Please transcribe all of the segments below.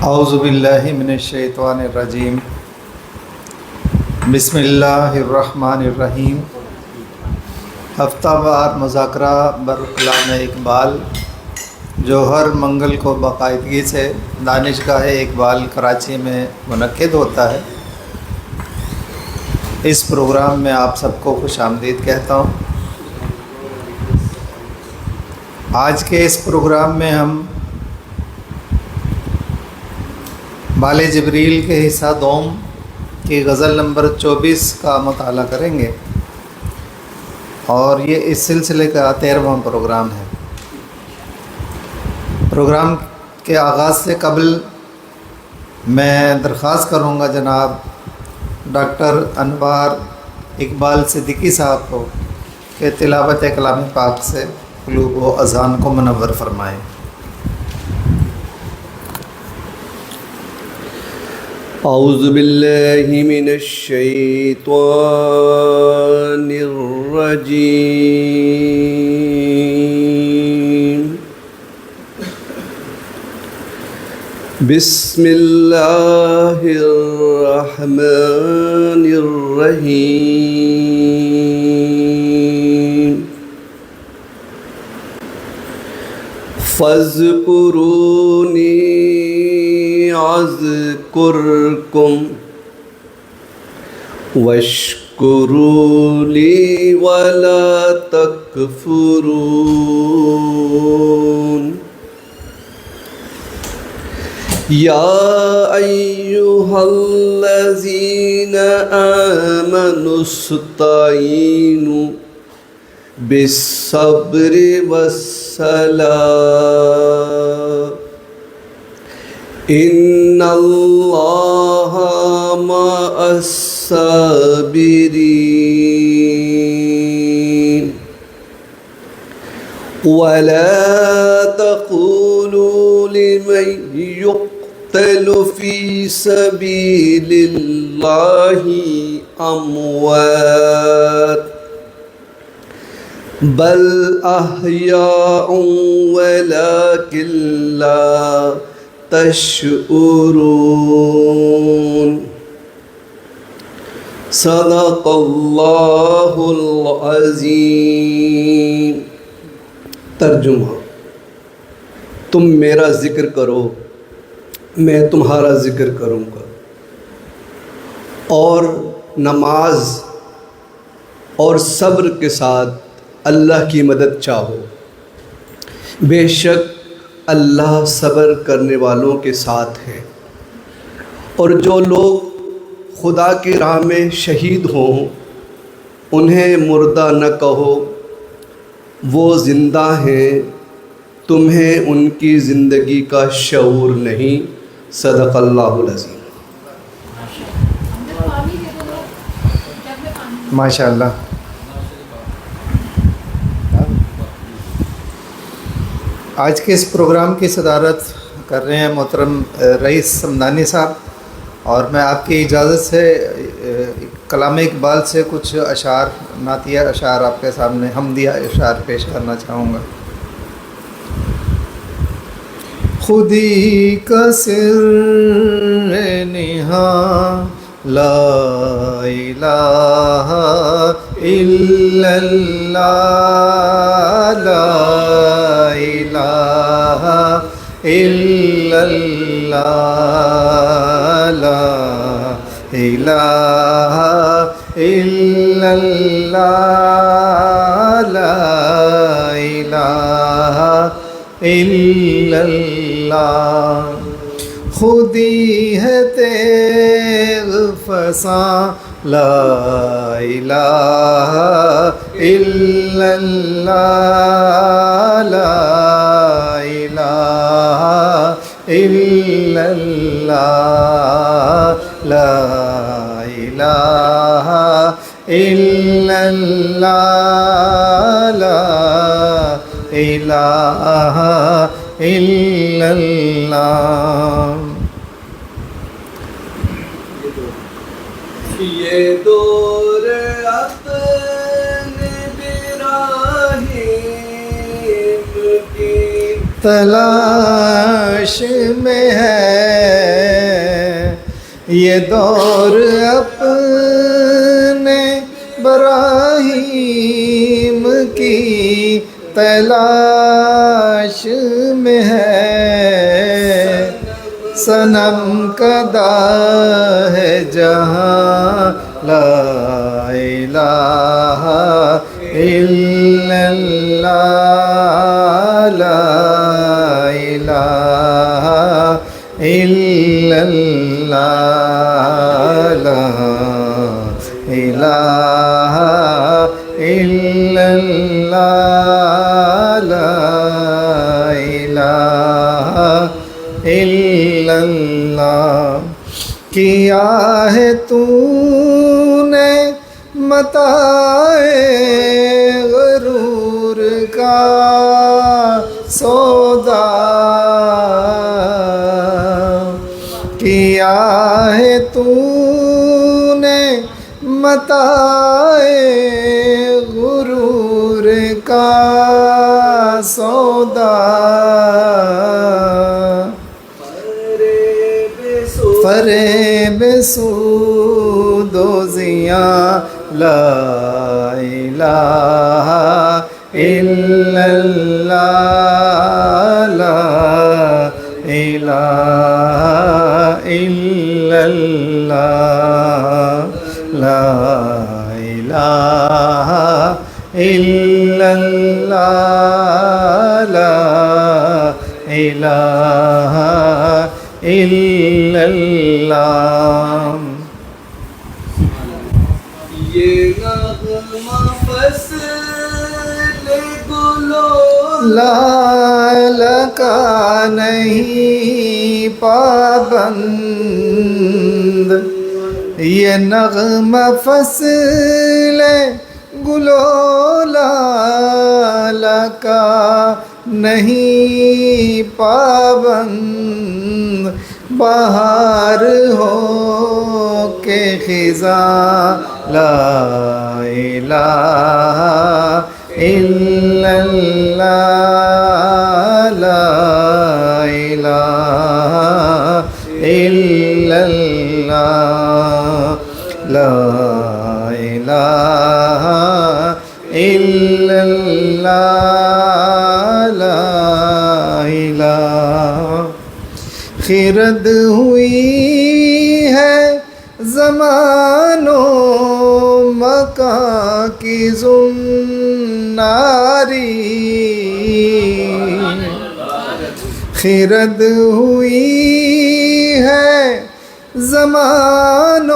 اعوذ باللہ من الشیطان الرجیم بسم اللہ الرحمن الرحیم۔ ہفتہ وار مذاکرہ بر کلام اقبال جو ہر منگل کو باقاعدگی سے دانشگاہ اقبال کراچی میں منعقد ہوتا ہے، اس پروگرام میں آپ سب کو خوش آمدید کہتا ہوں۔ آج کے اس پروگرام میں ہم بال جبریل کے حصہ دوم کی غزل نمبر 24 کا مطالعہ کریں گے، اور یہ اس سلسلے کا 13واں پروگرام ہے۔ پروگرام کے آغاز سے قبل میں درخواست کروں گا جناب ڈاکٹر انوار اقبال صدیقی صاحب کو کہ تلاوت کلام پاک سے قلوب و اذان کو منور فرمائیں۔ اعوذ باللہ من الشیطان الرجیم، بسم اللہ الرحمن الرحیم، فاذکرونی اذکرکم واشکروا لی ولا تکفرون۔ یا ایہا الذین آمنوا استعینوا بالصبر والصلاۃ ان اللہ مع الصابرین ولا تقولوا لمن يقتل في سبيل الله اموات بل احیاء ولكن لا تشعرون۔ صدق اللہ العظیم۔ ترجمہ: تم میرا ذکر کرو، میں تمہارا ذکر کروں گا، اور نماز اور صبر کے ساتھ اللہ کی مدد چاہو، بے شک اللہ صبر کرنے والوں کے ساتھ ہے۔ اور جو لوگ خدا کی راہ میں شہید ہوں انہیں مردہ نہ کہو، وہ زندہ ہیں، تمہیں ان کی زندگی کا شعور نہیں۔ صدق اللہ العظیم۔ ماشاء اللہ۔ آج کے اس پروگرام کی صدارت کر رہے ہیں محترم رئیس سمدانی صاحب، اور میں آپ کی اجازت سے کلام اقبال سے کچھ اشعار، نعتیہ اشعار آپ کے سامنے حمدیہ اشعار پیش کرنا چاہوں گا۔ خودی کا سر نہاں لا الہ الا اللہ، لا الہ الا اللہ، لا الہ الا اللہ، لا الہ الا اللہ۔ خودی ہے تیغ فساں، لا الہ الا اللہ، لا الہ الا اللہ، لا الہ الا اللہ، لا الہ الا اللہ۔ یہ دور اپنے براہیم کی تلاش میں ہے، یہ دور اپنے براہیم کی تلاش میں ہے، صنم کدا ہے جہاں لا الہ الا اللہ، لا الہ الا اللہ، لا الہ الا اللہ، لا الہ الا اللہ۔ کیا ہے تو نے متاع غرور کا سودا، کیا ہے تو نے متاع غرور کا سودا، فریب سود و زیاں، لا الہ الا اللہ، لا الہ الا اللہ، لا الہ الا اللہ، لا الہ الا اللہ۔ یہ نغمہ فصل گلو لال کا نہیں پابند، یہ نغمہ فصل گلو لال کا نہیں پابند، بہار ہو کے خزاں، لا الہ الا اللہ، لا الہ الا اللہ، لا الہ الا اللہ، لا الہ۔ خرد ہوئی ہے زمان و مکان کی زناری، خرد ہوئی ہے زمان و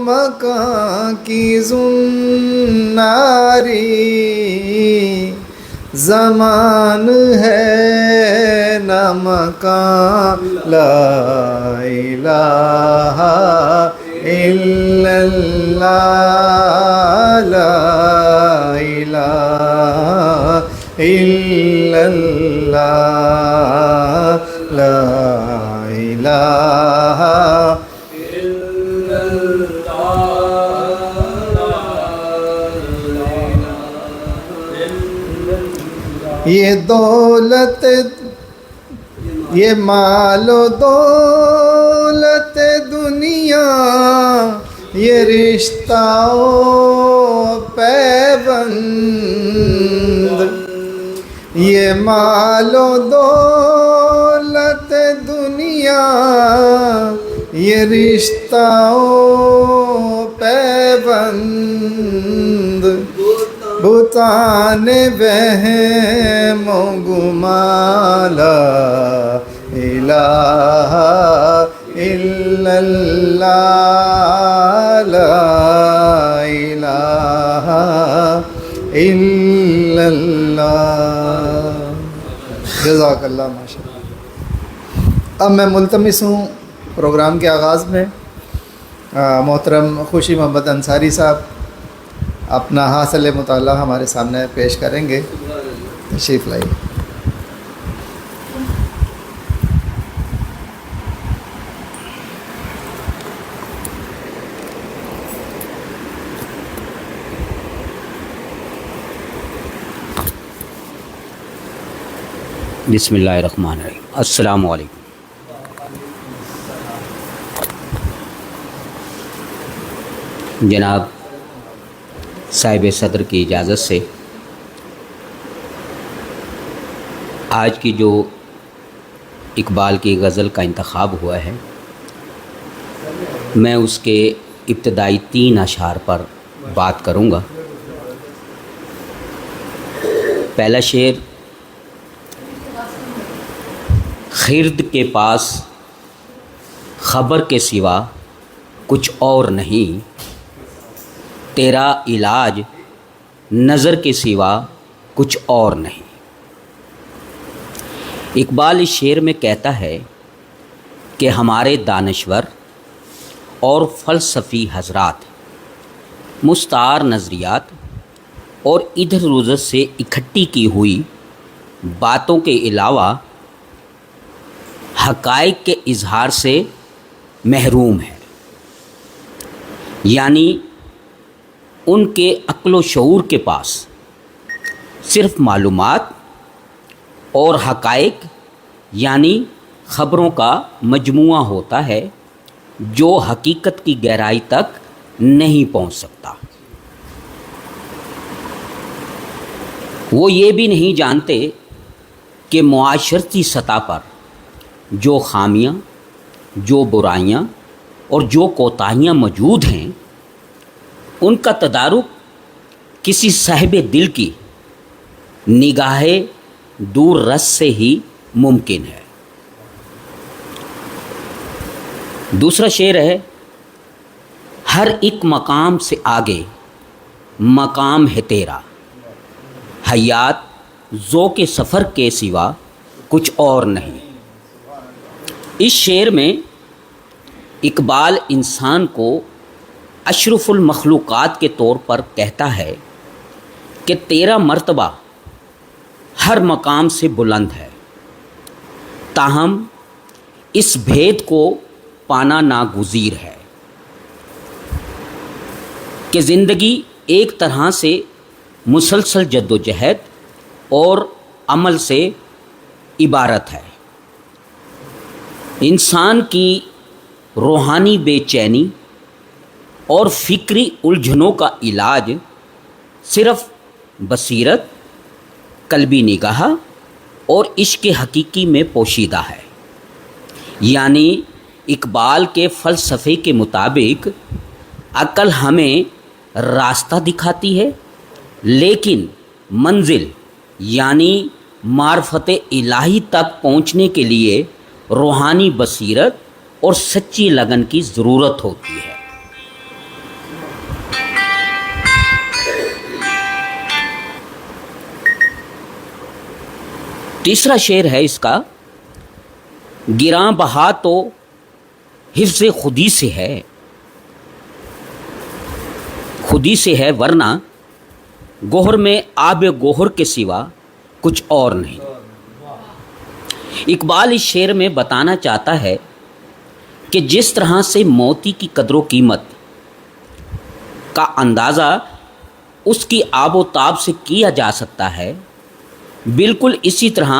مکان کی زناری، زمان ہے نہ مکان، لا الہ الا اللہ، لا الہ الا اللہ، لا الہ الا اللہ۔ یہ دولت، یہ مال و دولت دنیا، یہ رشتہ و پیوند، یہ مال و دولت دنیا، یہ رشتہ و پیوند، بتان وہم و گمان، لا الہ الا اللہ، لا الہ الا اللہ۔ جزاک اللہ، ماشاء اللہ۔ اب میں ملتمس ہوں پروگرام کے آغاز میں محترم خوشی محمد انصاری صاحب اپنا حاصل مطالعہ ہمارے سامنے پیش کریں گے، تشریف لائیے۔ بسم اللہ الرحمن الرحیم۔ السلام علیکم۔ جناب صاحب صدر کی اجازت سے آج کی جو اقبال کی غزل کا انتخاب ہوا ہے، میں اس کے ابتدائی 3 اشعار پر بات کروں گا۔ پہلا شعر: خرد کے پاس خبر کے سوا کچھ اور نہیں، تیرا علاج نظر کے سوا کچھ اور نہیں۔ اقبال اس شعر میں کہتا ہے کہ ہمارے دانشور اور فلسفی حضرات مستعار نظریات اور ادھر ادھر سے اکٹھی کی ہوئی باتوں کے علاوہ حقائق کے اظہار سے محروم ہے، یعنی ان کے عقل و شعور کے پاس صرف معلومات اور حقائق یعنی خبروں کا مجموعہ ہوتا ہے جو حقیقت کی گہرائی تک نہیں پہنچ سکتا۔ وہ یہ بھی نہیں جانتے کہ معاشرتی سطح پر جو خامیاں، جو برائیاں اور جو کوتاہیاں موجود ہیں، ان کا تدارک کسی صاحب دل کی نگاہ دور رس سے ہی ممکن ہے۔ دوسرا شعر ہے: ہر ایک مقام سے آگے مقام ہے تیرا، حیات ذوق سفر کے سوا کچھ اور نہیں۔ اس شعر میں اقبال انسان کو اشرف المخلوقات کے طور پر کہتا ہے کہ تیرا مرتبہ ہر مقام سے بلند ہے، تاہم اس بھید کو پانا ناگزیر ہے کہ زندگی ایک طرح سے مسلسل جد و جہد اور عمل سے عبارت ہے۔ انسان کی روحانی بے چینی اور فکری الجھنوں کا علاج صرف بصیرت، قلبی نگاہ اور عشق حقیقی میں پوشیدہ ہے۔ یعنی اقبال کے فلسفے کے مطابق عقل ہمیں راستہ دکھاتی ہے، لیکن منزل یعنی معرفت الہی تک پہنچنے کے لیے روحانی بصیرت اور سچی لگن کی ضرورت ہوتی ہے۔ تیسرا شعر ہے اس کا: گراں بہا تو حفظ خودی سے ہے، خودی سے ہے ورنہ گوہر میں آب گوہر کے سوا کچھ اور نہیں۔ اقبال اس شعر میں بتانا چاہتا ہے کہ جس طرح سے موتی کی قدر و قیمت کا اندازہ اس کی آب و تاب سے کیا جا سکتا ہے، بالکل اسی طرح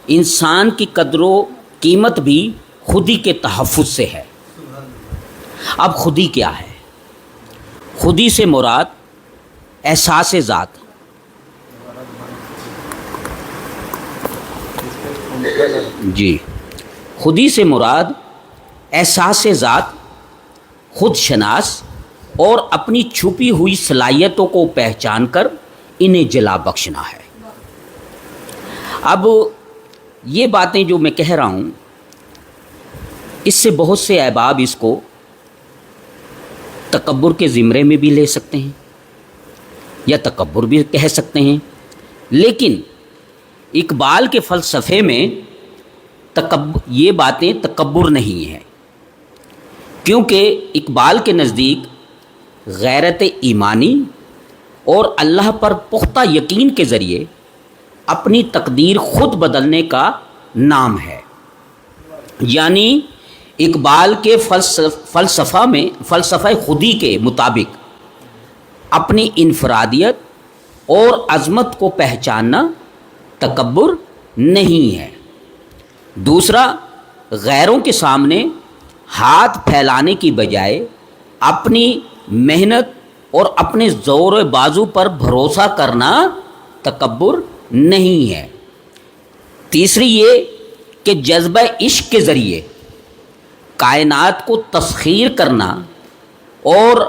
انسان کی قدر و قیمت بھی خودی کے تحفظ سے ہے۔ اب خودی کیا ہے؟ خودی سے مراد احساس ذات، جی خودی سے مراد احساس ذات، خود شناس اور اپنی چھپی ہوئی صلاحیتوں کو پہچان کر انہیں جلا بخشنا ہے۔ اب یہ باتیں جو میں کہہ رہا ہوں، اس سے بہت سے احباب اس کو تکبر کے زمرے میں بھی لے سکتے ہیں یا تکبر بھی کہہ سکتے ہیں، لیکن اقبال کے فلسفے میں یہ باتیں تکبر نہیں ہیں، کیونکہ اقبال کے نزدیک غیرت ایمانی اور اللہ پر پختہ یقین کے ذریعے اپنی تقدیر خود بدلنے کا نام ہے۔ یعنی اقبال کے فلسفہ خودی کے مطابق اپنی انفرادیت اور عظمت کو پہچاننا تکبر نہیں ہے۔ دوسرا، غیروں کے سامنے ہاتھ پھیلانے کی بجائے اپنی محنت اور اپنے زور و بازو پر بھروسہ کرنا تکبر نہیں ہے۔ تیسری یہ کہ جذبہ عشق کے ذریعے کائنات کو تسخیر کرنا اور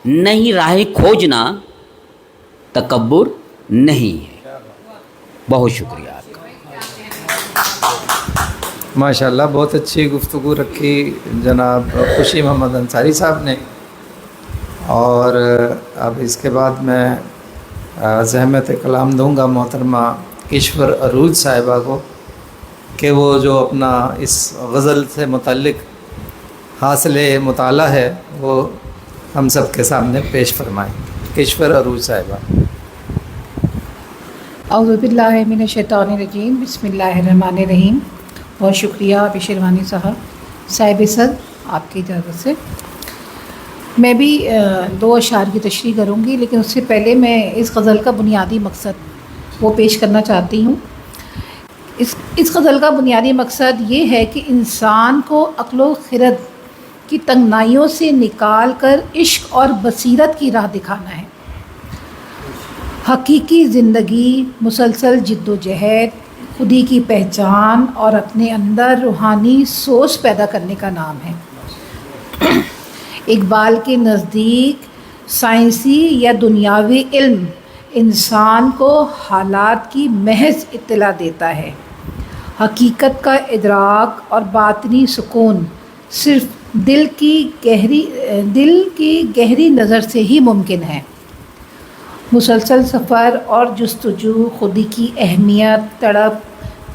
نئی راہیں کھوجنا تکبر نہیں ہے۔ بہت شکریہ آپ کا۔ ماشاء اللہ بہت اچھی گفتگو رکھی جناب خوشی محمد انصاری صاحب نے، اور اب اس کے بعد میں زحمت کلام دوں گا محترمہ کشور عروج صاحبہ کو کہ وہ جو اپنا اس غزل سے متعلق حاصل مطالعہ ہے وہ ہم سب کے سامنے پیش فرمائیں۔ کشور عروج صاحبہ۔ اعوذ باللہ من الشیطان الرجیم، بسم اللہ الرحمن الرحیم۔ بہت شکریہ بشیروانی صاحب صد، آپ کی اجازت سے میں بھی 2 اشعار کی تشریح کروں گی، لیکن اس سے پہلے میں اس غزل کا بنیادی مقصد وہ پیش کرنا چاہتی ہوں۔ اس غزل کا بنیادی مقصد یہ ہے کہ انسان کو عقل و خرد کی تنگنائیوں سے نکال کر عشق اور بصیرت کی راہ دکھانا ہے۔ حقیقی زندگی مسلسل جد و جہد، خودی کی پہچان اور اپنے اندر روحانی سوچ پیدا کرنے کا نام ہے۔ اقبال کے نزدیک سائنسی یا دنیاوی علم انسان کو حالات کی محض اطلاع دیتا ہے۔ حقیقت کا ادراک اور باطنی سکون صرف دل کی گہری نظر سے ہی ممکن ہے۔ مسلسل سفر اور جستجو، خودی کی اہمیت، تڑپ،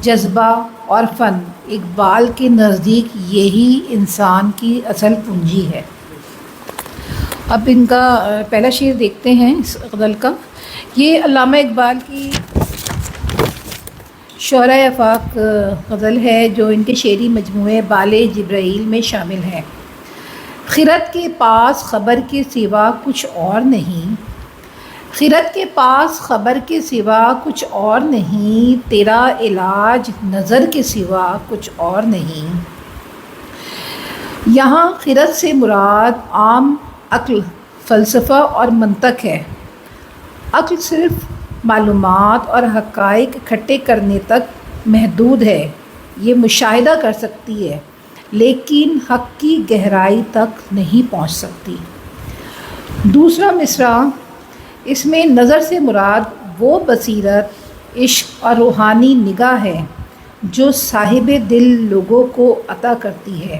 جذبہ اور فن، اقبال کے نزدیک یہی انسان کی اصل پونجی ہے۔ اب ان کا پہلا شعر دیکھتے ہیں اس غزل کا۔ یہ علامہ اقبال کی شعرائے آفاق غزل ہے جو ان کے شعری مجموعے بال جبرائیل میں شامل ہے۔ خرد کے پاس خبر کے سوا کچھ اور نہیں، خرد کے پاس خبر کے سوا کچھ اور نہیں، تیرا علاج نظر کے سوا کچھ اور نہیں۔ یہاں خرد سے مراد عام عقل، فلسفہ اور منطق ہے۔ عقل صرف معلومات اور حقائق اکٹھے کرنے تک محدود ہے، یہ مشاہدہ کر سکتی ہے لیکن حق کی گہرائی تک نہیں پہنچ سکتی۔ دوسرا مصرع، اس میں نظر سے مراد وہ بصیرت، عشق اور روحانی نگاہ ہے جو صاحب دل لوگوں کو عطا کرتی ہے۔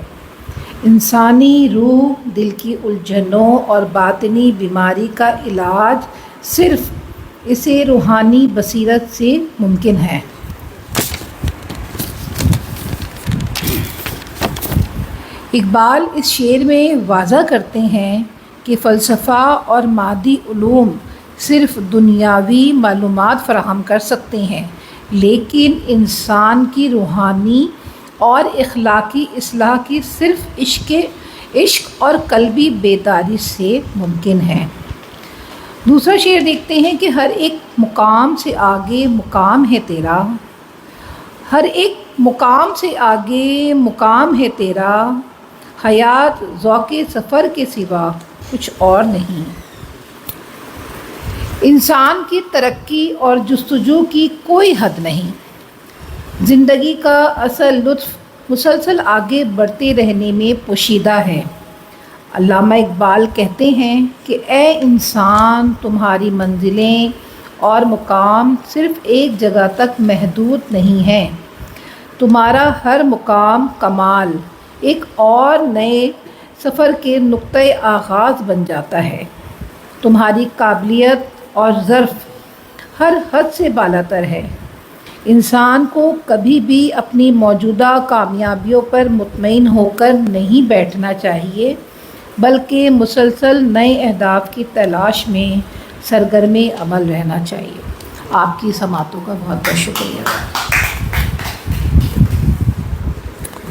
انسانی روح، دل کی الجھنوں اور باطنی بیماری کا علاج صرف اسے روحانی بصیرت سے ممکن ہے۔ اقبال اس شعر میں واضح کرتے ہیں کہ فلسفہ اور مادی علوم صرف دنیاوی معلومات فراہم کر سکتے ہیں، لیکن انسان کی روحانی اور اخلاقی اصلاح کی صرف عشق اور قلبی بیداری سے ممکن ہے۔ دوسرا شعر دیکھتے ہیں کہ ہر ایک مقام سے آگے مقام ہے تیرا، ہر ایک مقام سے آگے مقام ہے تیرا، حیات ذوق سفر کے سوا کچھ اور نہیں۔ انسان کی ترقی اور جستجو کی کوئی حد نہیں۔ زندگی کا اصل لطف مسلسل آگے بڑھتے رہنے میں پوشیدہ ہے۔ علامہ اقبال کہتے ہیں کہ اے انسان، تمہاری منزلیں اور مقام صرف ایک جگہ تک محدود نہیں ہیں، تمہارا ہر مقام کمال ایک اور نئے سفر کے نقطۂ آغاز بن جاتا ہے۔ تمہاری قابلیت اور ظرف ہر حد سے بالاتر ہے۔ انسان کو کبھی بھی اپنی موجودہ کامیابیوں پر مطمئن ہو کر نہیں بیٹھنا چاہیے، بلکہ مسلسل نئے اہداف کی تلاش میں سرگرم عمل رہنا چاہیے۔ آپ کی سماعتوں کا بہت بہت شکریہ۔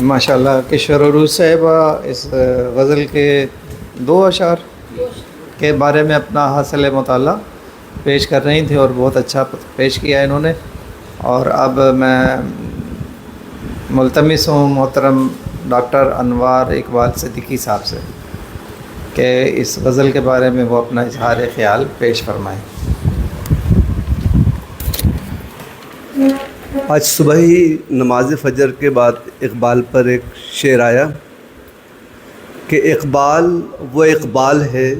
ماشاءاللہ کشور عروج صاحبہ اس غزل کے 2 اشعار کے بارے میں اپنا حاصل مطالعہ پیش کر رہی تھیں اور بہت اچھا پیش کیا انہوں نے، اور اب میں ملتمس ہوں محترم ڈاکٹر انوار اقبال صدیقی صاحب سے کہ اس غزل کے بارے میں وہ اپنا اظہار خیال پیش فرمائیں۔ آج صبح ہی نماز فجر کے بعد اقبال پر ایک شعر آیا کہ اقبال وہ اقبال ہے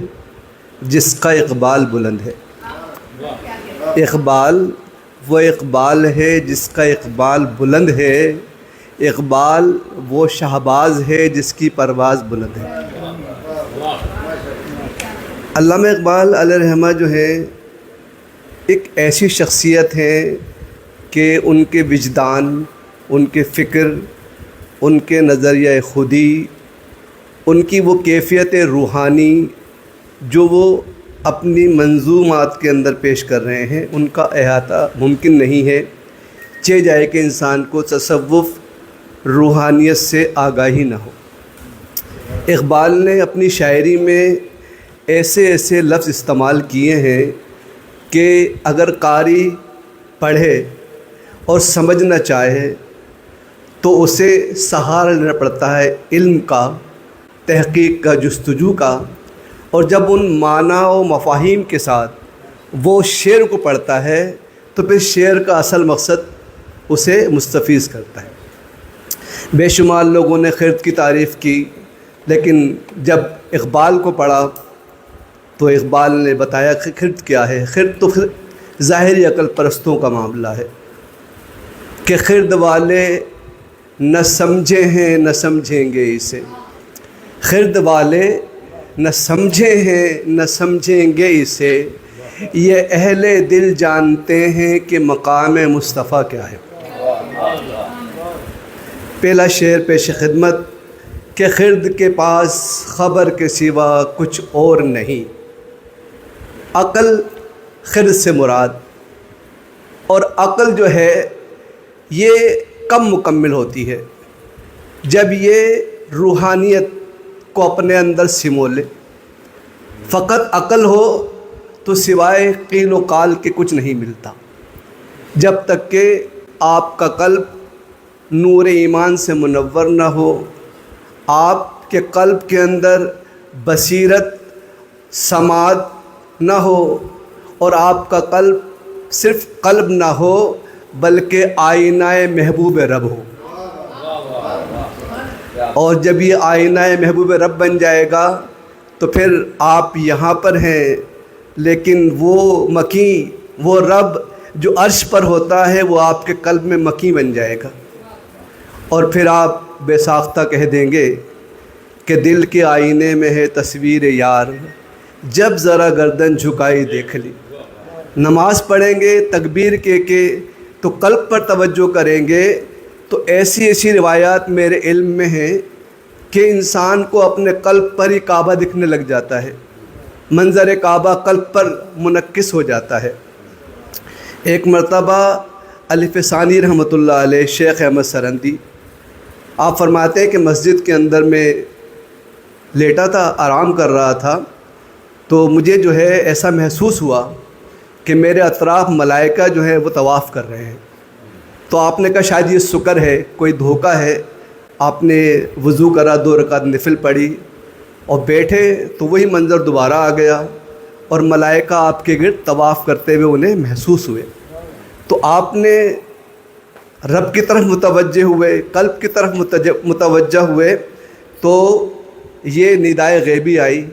جس کا اقبال بلند ہے۔ اقبال وہ اقبال ہے جس کا اقبال بلند ہے، اقبال وہ شہباز ہے جس کی پرواز بلند ہے۔ علامہ اقبال علیہ رحمہ جو ہیں ایک ایسی شخصیت ہیں کہ ان کے وجدان، ان کے فکر، ان کے نظریہ خودی، ان کی وہ کیفیت روحانی جو وہ اپنی منظومات کے اندر پیش کر رہے ہیں، ان کا احاطہ ممکن نہیں ہے، چہ جائے کہ انسان کو تصوف روحانیت سے آگاہی نہ ہو۔ اقبال نے اپنی شاعری میں ایسے ایسے لفظ استعمال کیے ہیں کہ اگر قاری پڑھے اور سمجھنا چاہے تو اسے سہارا لینا پڑتا ہے علم کا، تحقیق کا، جستجو کا، اور جب ان معنی و مفاہیم کے ساتھ وہ شعر کو پڑھتا ہے تو پھر شعر کا اصل مقصد اسے مستفیض کرتا ہے۔ بے شمار لوگوں نے خرد کی تعریف کی، لیکن جب اقبال کو پڑھا تو اقبال نے بتایا کہ خرد کیا ہے۔ خرد تو ظاہری عقل پرستوں کا معاملہ ہے کہ خرد والے نہ سمجھے ہیں نہ سمجھیں گے اسے، خرد والے نہ سمجھے ہیں نہ سمجھیں گے اسے، یہ اہل دل جانتے ہیں کہ مقام مصطفیٰ کیا ہے۔ پہلا شعر پیش خدمت کہ خرد کے پاس خبر کے سوا کچھ اور نہیں، عقل خرد سے مراد، اور عقل جو ہے یہ کم مکمل ہوتی ہے جب یہ روحانیت کو اپنے اندر سمو لے۔ فقط عقل ہو تو سوائے قیل و قال کے کچھ نہیں ملتا۔ جب تک کہ آپ کا قلب نور ایمان سے منور نہ ہو، آپ کے قلب کے اندر بصیرت سماعت نہ ہو، اور آپ کا قلب صرف قلب نہ ہو بلکہ آئینہ محبوب رب ہو، اور جب یہ آئینہ محبوب رب بن جائے گا تو پھر آپ یہاں پر ہیں، لیکن وہ مکیں، وہ رب جو عرش پر ہوتا ہے وہ آپ کے قلب میں مکیں بن جائے گا، اور پھر آپ بے ساختہ کہہ دیں گے کہ دل کے آئینے میں ہے تصویر یار، جب ذرا گردن جھکائی دیکھ لی۔ نماز پڑھیں گے تکبیر کے تو قلب پر توجہ کریں گے، تو ایسی ایسی روایات میرے علم میں ہیں کہ انسان کو اپنے قلب پر ہی کعبہ دکھنے لگ جاتا ہے، منظر کعبہ قلب پر منعکس ہو جاتا ہے۔ ایک مرتبہ الف ثانی رحمۃ اللہ علیہ شیخ احمد سرندی آپ فرماتے ہیں کہ مسجد کے اندر میں لیٹا تھا، آرام کر رہا تھا، تو مجھے جو ہے ایسا محسوس ہوا کہ میرے اطراف ملائکہ جو ہے وہ طواف کر رہے ہیں۔ تو آپ نے کہا شاید یہ سکر ہے، کوئی دھوکہ ہے۔ آپ نے وضو کرا، 2 رکعت نفل پڑھی اور بیٹھے تو وہی منظر دوبارہ آ گیا، اور ملائکہ آپ کے گرد طواف کرتے ہوئے انہیں محسوس ہوئے۔ تو آپ نے رب کی طرف متوجہ ہوئے، قلب کی طرف متوجہ ہوئے، تو یہ ندائے غیبی آئی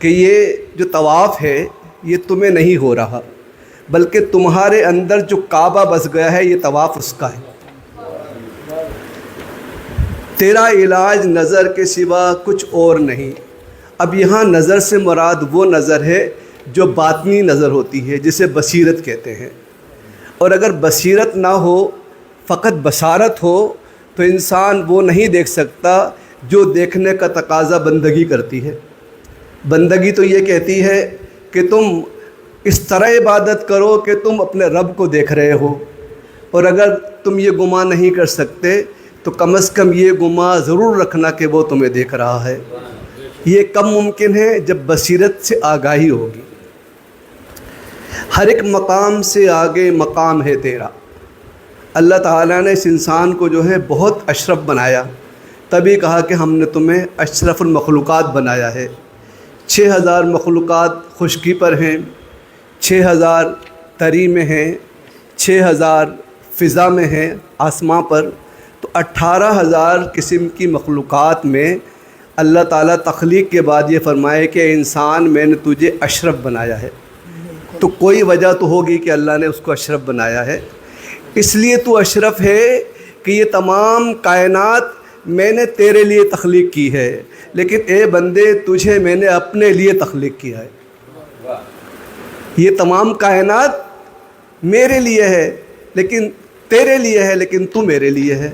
کہ یہ جو طواف ہے یہ تمہیں نہیں ہو رہا، بلکہ تمہارے اندر جو کعبہ بس گیا ہے یہ طواف اس کا ہے۔ تیرا علاج نظر کے سوا کچھ اور نہیں۔ اب یہاں نظر سے مراد وہ نظر ہے جو باطنی نظر ہوتی ہے، جسے بصیرت کہتے ہیں، اور اگر بصیرت نہ ہو، فقط بصارت ہو، تو انسان وہ نہیں دیکھ سکتا جو دیکھنے کا تقاضا بندگی کرتی ہے۔ بندگی تو یہ کہتی ہے کہ تم اس طرح عبادت کرو کہ تم اپنے رب کو دیکھ رہے ہو، اور اگر تم یہ گمان نہیں کر سکتے تو کم از کم یہ گمان ضرور رکھنا کہ وہ تمہیں دیکھ رہا ہے۔ یہ کم ممکن ہے جب بصیرت سے آگاہی ہوگی۔ ہر ایک مقام سے آگے مقام ہے تیرا، اللہ تعالیٰ نے اس انسان کو جو ہے بہت اشرف بنایا، تبھی کہا کہ ہم نے تمہیں اشرف المخلوقات بنایا ہے۔ 6000 مخلوقات خشکی پر ہیں، 6000 تری میں ہیں، 6000 فضا میں ہیں آسماں پر، تو 18000 قسم کی مخلوقات میں اللہ تعالیٰ تخلیق کے بعد یہ فرمائے کہ انسان میں نے تجھے اشرف بنایا ہے۔ تو کوئی وجہ تو ہوگی کہ اللہ نے اس کو اشرف بنایا ہے، اس لیے تو اشرف ہے کہ یہ تمام کائنات میں نے تیرے لیے تخلیق کی ہے، لیکن اے بندے تجھے میں نے اپنے لیے تخلیق کیا ہے۔ یہ تمام کائنات میرے لیے ہے لیکن تیرے لیے ہے، لیکن تو میرے لیے ہے۔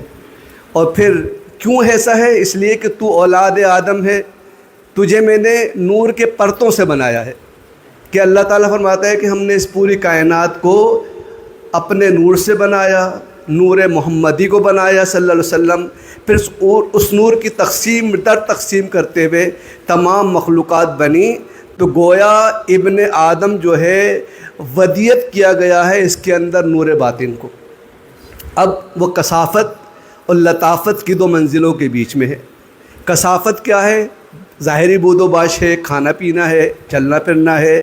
اور پھر کیوں ایسا ہے؟ اس لیے کہ تو اولاد آدم ہے، تجھے میں نے نور کے پرتوں سے بنایا ہے۔ کہ اللہ تعالیٰ فرماتا ہے کہ ہم نے اس پوری کائنات کو اپنے نور سے بنایا، نور محمدی کو بنایا صلی اللہ علیہ وسلم، پھر اس نور کی تقسیم در تقسیم کرتے ہوئے تمام مخلوقات بنی۔ تو گویا ابن آدم جو ہے ودیت کیا گیا ہے اس کے اندر نور باطن کو۔ اب وہ کثافت اور لطافت کی 2 منزلوں کے بیچ میں ہے۔ کثافت کیا ہے؟ ظاہری بود و باش ہے، کھانا پینا ہے، چلنا پھرنا ہے،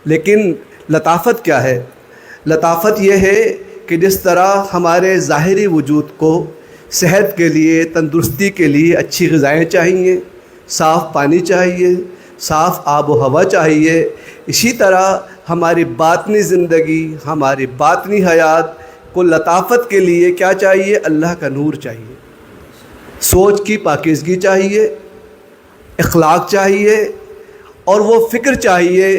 لیکن لطافت کیا ہے؟ لطافت یہ ہے کہ جس طرح ہمارے ظاہری وجود کو صحت کے لیے، تندرستی کے لیے اچھی غذائیں چاہیے، صاف پانی چاہیے، صاف آب و ہوا چاہیے، اسی طرح ہماری باطنی زندگی، ہماری باطنی حیات کو لطافت کے لیے کیا چاہیے؟ اللہ کا نور چاہیے، سوچ کی پاکیزگی چاہیے، اخلاق چاہیے، اور وہ فکر چاہیے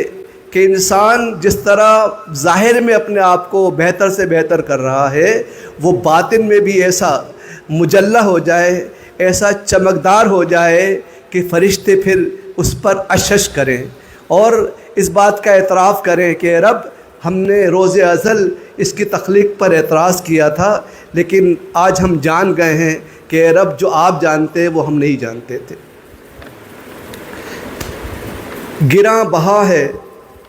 کہ انسان جس طرح ظاہر میں اپنے آپ کو بہتر سے بہتر کر رہا ہے، وہ باطن میں بھی ایسا مجلہ ہو جائے، ایسا چمکدار ہو جائے کہ فرشتے پھر اس پر اشش کریں اور اس بات کا اعتراف کریں کہ اے رب، ہم نے روز ازل اس کی تخلیق پر اعتراض کیا تھا، لیکن آج ہم جان گئے ہیں کہ اے رب جو آپ جانتے وہ ہم نہیں جانتے تھے۔ گراں بہا ہے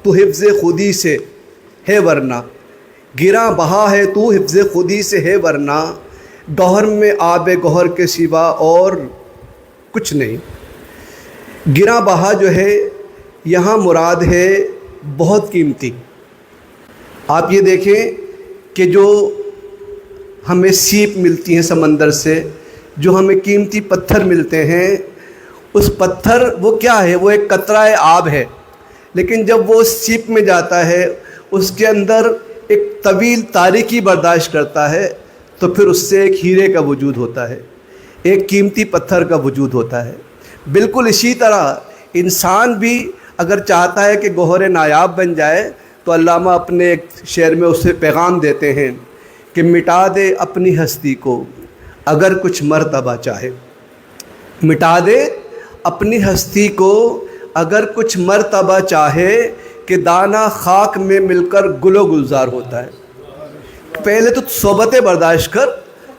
تو حفظ خودی سے ہے ورنہ، گراں بہا ہے تو حفظ خودی سے ہے ورنہ، گوہر میں آب گوہر کے سوا اور کچھ نہیں۔ گراں بہا جو ہے یہاں مراد ہے بہت قیمتی۔ آپ یہ دیکھیں کہ جو ہمیں سیپ ملتی ہیں سمندر سے، جو ہمیں قیمتی پتھر ملتے ہیں، اس پتھر وہ کیا ہے؟ وہ ایک قطرہ آب ہے، لیکن جب وہ سیپ میں جاتا ہے اس کے اندر ایک طویل تاریکی برداشت کرتا ہے، تو پھر اس سے ایک ہیرے کا وجود ہوتا ہے، ایک قیمتی پتھر کا وجود ہوتا ہے۔ بالکل اسی طرح انسان بھی اگر چاہتا ہے کہ گوہر نایاب بن جائے تو علامہ اپنے ایک شعر میں اسے پیغام دیتے ہیں کہ مٹا دے اپنی ہستی کو اگر کچھ مرتبہ چاہے، مٹا دے اپنی ہستی کو اگر کچھ مرتبہ چاہے، کہ دانہ خاک میں مل کر گل و گلزار ہوتا ہے۔ پہلے تو صحبتیں برداشت کر،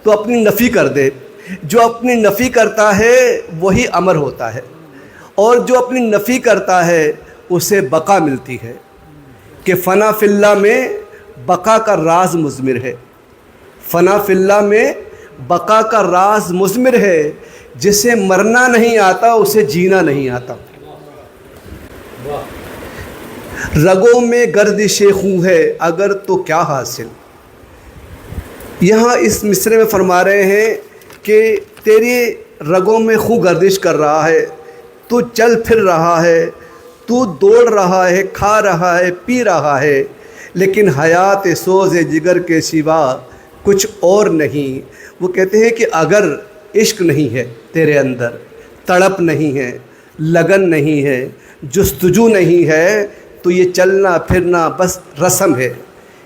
تو اپنی نفی کر دے۔ جو اپنی نفی کرتا ہے وہی امر ہوتا ہے، اور جو اپنی نفی کرتا ہے اسے بقا ملتی ہے۔ کہ فنا فی اللہ میں بقا کا راز مضمر ہے، فنا فی اللہ میں بقا کا راز مضمر ہے، جسے مرنا نہیں آتا اسے جینا نہیں آتا۔ رگوں میں گردش خوں ہے اگر تو کیا حاصل۔ یہاں اس مصرعے میں فرما رہے ہیں کہ تیری رگوں میں خوں گردش کر رہا ہے، تو چل پھر رہا ہے، تو دوڑ رہا ہے، کھا رہا ہے، پی رہا ہے، لیکن حیات سوز جگر کے سوا کچھ اور نہیں۔ وہ کہتے ہیں کہ اگر عشق نہیں ہے تیرے اندر، تڑپ نہیں ہے، لگن نہیں ہے، جستجو نہیں ہے، تو یہ چلنا پھرنا بس رسم ہے،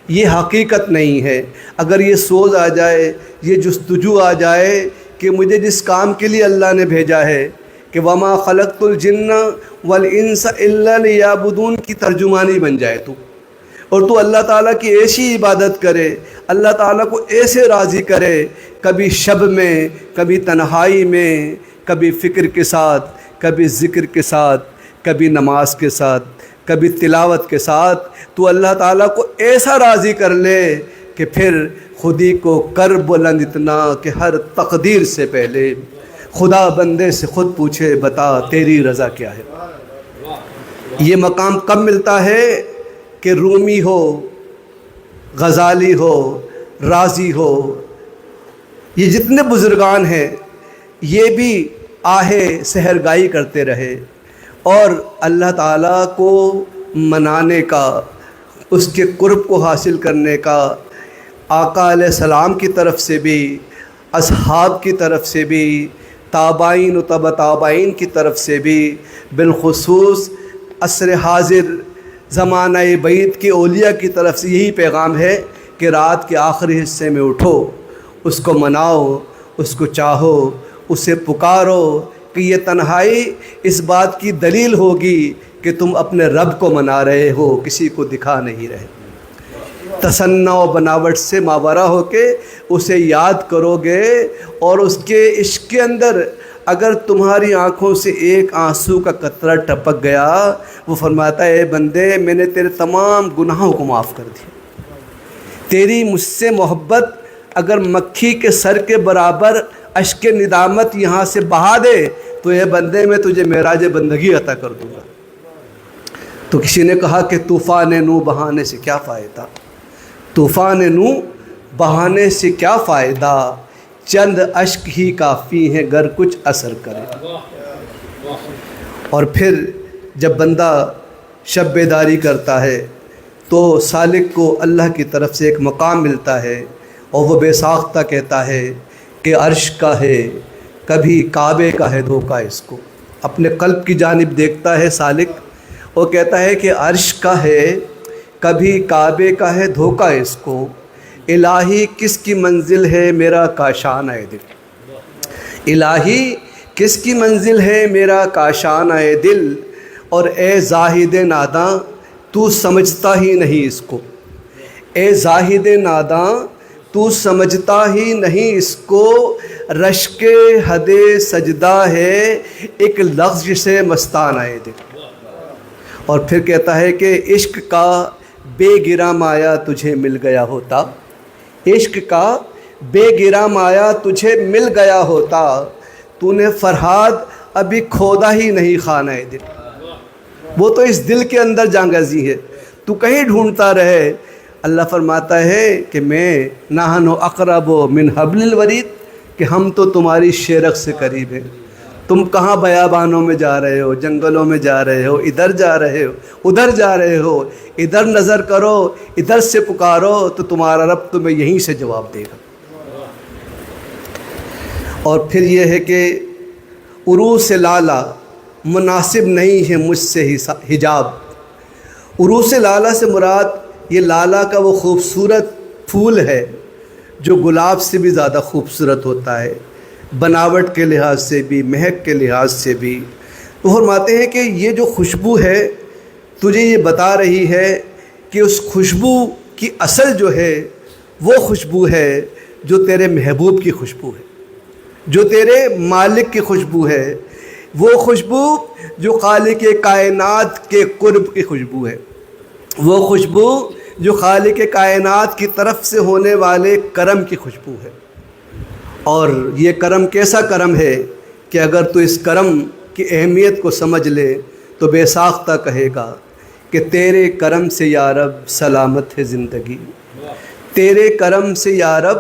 یہ حقیقت نہیں ہے۔ اگر یہ سوز آ جائے، یہ جستجو آ جائے کہ مجھے جس کام کے لیے اللہ نے بھیجا ہے کہ وما خلقت الجن والانس الا لیعبدون کی ترجمانی بن جائے تو، اور تو اللہ تعالیٰ کی ایسی عبادت کرے، اللہ تعالیٰ کو ایسے راضی کرے، کبھی شب میں، کبھی تنہائی میں، کبھی فکر کے ساتھ، کبھی ذکر کے ساتھ، کبھی نماز کے ساتھ، کبھی تلاوت کے ساتھ، تو اللہ تعالیٰ کو ایسا راضی کر لے کہ کہ پھر خودی کو کر بلند اتنا کہ ہر تقدیر سے پہلے خدا بندے سے خود پوچھے بتا تیری رضا کیا ہے۔ یہ مقام کب ملتا ہے کہ رومی ہو، غزالی ہو، رازی ہو، یہ جتنے بزرگان ہیں یہ بھی آہے سحرگائی کرتے رہے اور اللہ تعالیٰ کو منانے کا، اس کے قرب کو حاصل کرنے کا آقا علیہ السلام کی طرف سے بھی، اصحاب کی طرف سے بھی، تابعین و تبع تابعین کی طرف سے بھی، بالخصوص عصر حاضر زمانہ بعید کے اولیاء کی طرف سے یہی پیغام ہے کہ رات کے آخری حصے میں اٹھو، اس کو مناؤ، اس کو چاہو، اسے پکارو، کہ یہ تنہائی اس بات کی دلیل ہوگی کہ تم اپنے رب کو منا رہے ہو، کسی کو دکھا نہیں رہے۔ تصنع و بناوٹ سے ماورا ہو کے اسے یاد کرو گے، اور اس کے عشق کے اندر اگر تمہاری آنکھوں سے ایک آنسو کا قطرہ ٹپک گیا، وہ فرماتا ہے اے بندے میں نے تیرے تمام گناہوں کو معاف کر دیا۔ تیری مجھ سے محبت اگر مکھی کے سر کے برابر اشک ندامت یہاں سے بہا دے تو اے بندے میں تجھے معراج بندگی عطا کر دوں گا۔ تو کسی نے کہا کہ طوفان نو بہانے سے کیا فائدہ، طوفان نو بہانے سے کیا فائدہ، چند اشک ہی کافی ہیں گر کچھ اثر کرے۔ اور پھر جب بندہ شب بیداری کرتا ہے تو سالک کو اللہ کی طرف سے ایک مقام ملتا ہے، اور وہ بے ساختہ کہتا ہے کہ عرش کا ہے کبھی کعبے کا ہے دھوکہ اس کو۔ اپنے قلب کی جانب دیکھتا ہے سالک، وہ کہتا ہے کہ عرش کا ہے کبھی کعبے کا ہے دھوکہ اس کو، الہی کس کی منزل ہے میرا کاشان اے دل، الہی کس کی منزل ہے میرا کاشان اے دل، اور اے زاہد ناداں تو سمجھتا ہی نہیں اس کو، اے زاہد ناداں تو سمجھتا ہی نہیں اس کو، رشک حد سجدہ ہے ایک لفظ سے مستان آئے دل۔ اور پھر کہتا ہے کہ عشق کا بے گراں مایا تجھے مل گیا ہوتا، عشق کا بے گراں مایا تجھے مل گیا ہوتا، تو نے فرہاد ابھی کھودا ہی نہیں خانہ دل۔ وہ تو اس دل کے اندر جانگزی ہے، تو کہیں ڈھونڈتا رہے۔ اللہ فرماتا ہے کہ میں نحن اقرب من حبل الورید، کہ ہم تو تمہاری شیرخ سے قریب ہیں۔ تم کہاں بیابانوں میں جا رہے ہو، جنگلوں میں جا رہے ہو، ادھر جا رہے ہو، ادھر جا رہے ہو، ادھر نظر کرو، ادھر سے پکارو تو تمہارا رب تمہیں یہیں سے جواب دے گا۔ اور پھر یہ ہے کہ عروس لالا مناسب نہیں ہے مجھ سے حجاب۔ عروس لالا سے مراد یہ لالا کا وہ خوبصورت پھول ہے جو گلاب سے بھی زیادہ خوبصورت ہوتا ہے، بناوٹ کے لحاظ سے بھی، مہک کے لحاظ سے بھی۔ وہ فرماتے ہیں کہ یہ جو خوشبو ہے تجھے یہ بتا رہی ہے کہ اس خوشبو کی اصل جو ہے وہ خوشبو ہے جو تیرے محبوب کی خوشبو ہے، جو تیرے مالک کی خوشبو ہے، وہ خوشبو جو خالق کائنات کے قرب کی خوشبو ہے، وہ خوشبو جو خالق کائنات کی طرف سے ہونے والے کرم کی خوشبو ہے۔ اور یہ کرم کیسا کرم ہے کہ اگر تو اس کرم کی اہمیت کو سمجھ لے تو بے ساختہ کہے گا کہ تیرے کرم سے یا رب سلامت ہے زندگی، تیرے کرم سے یا رب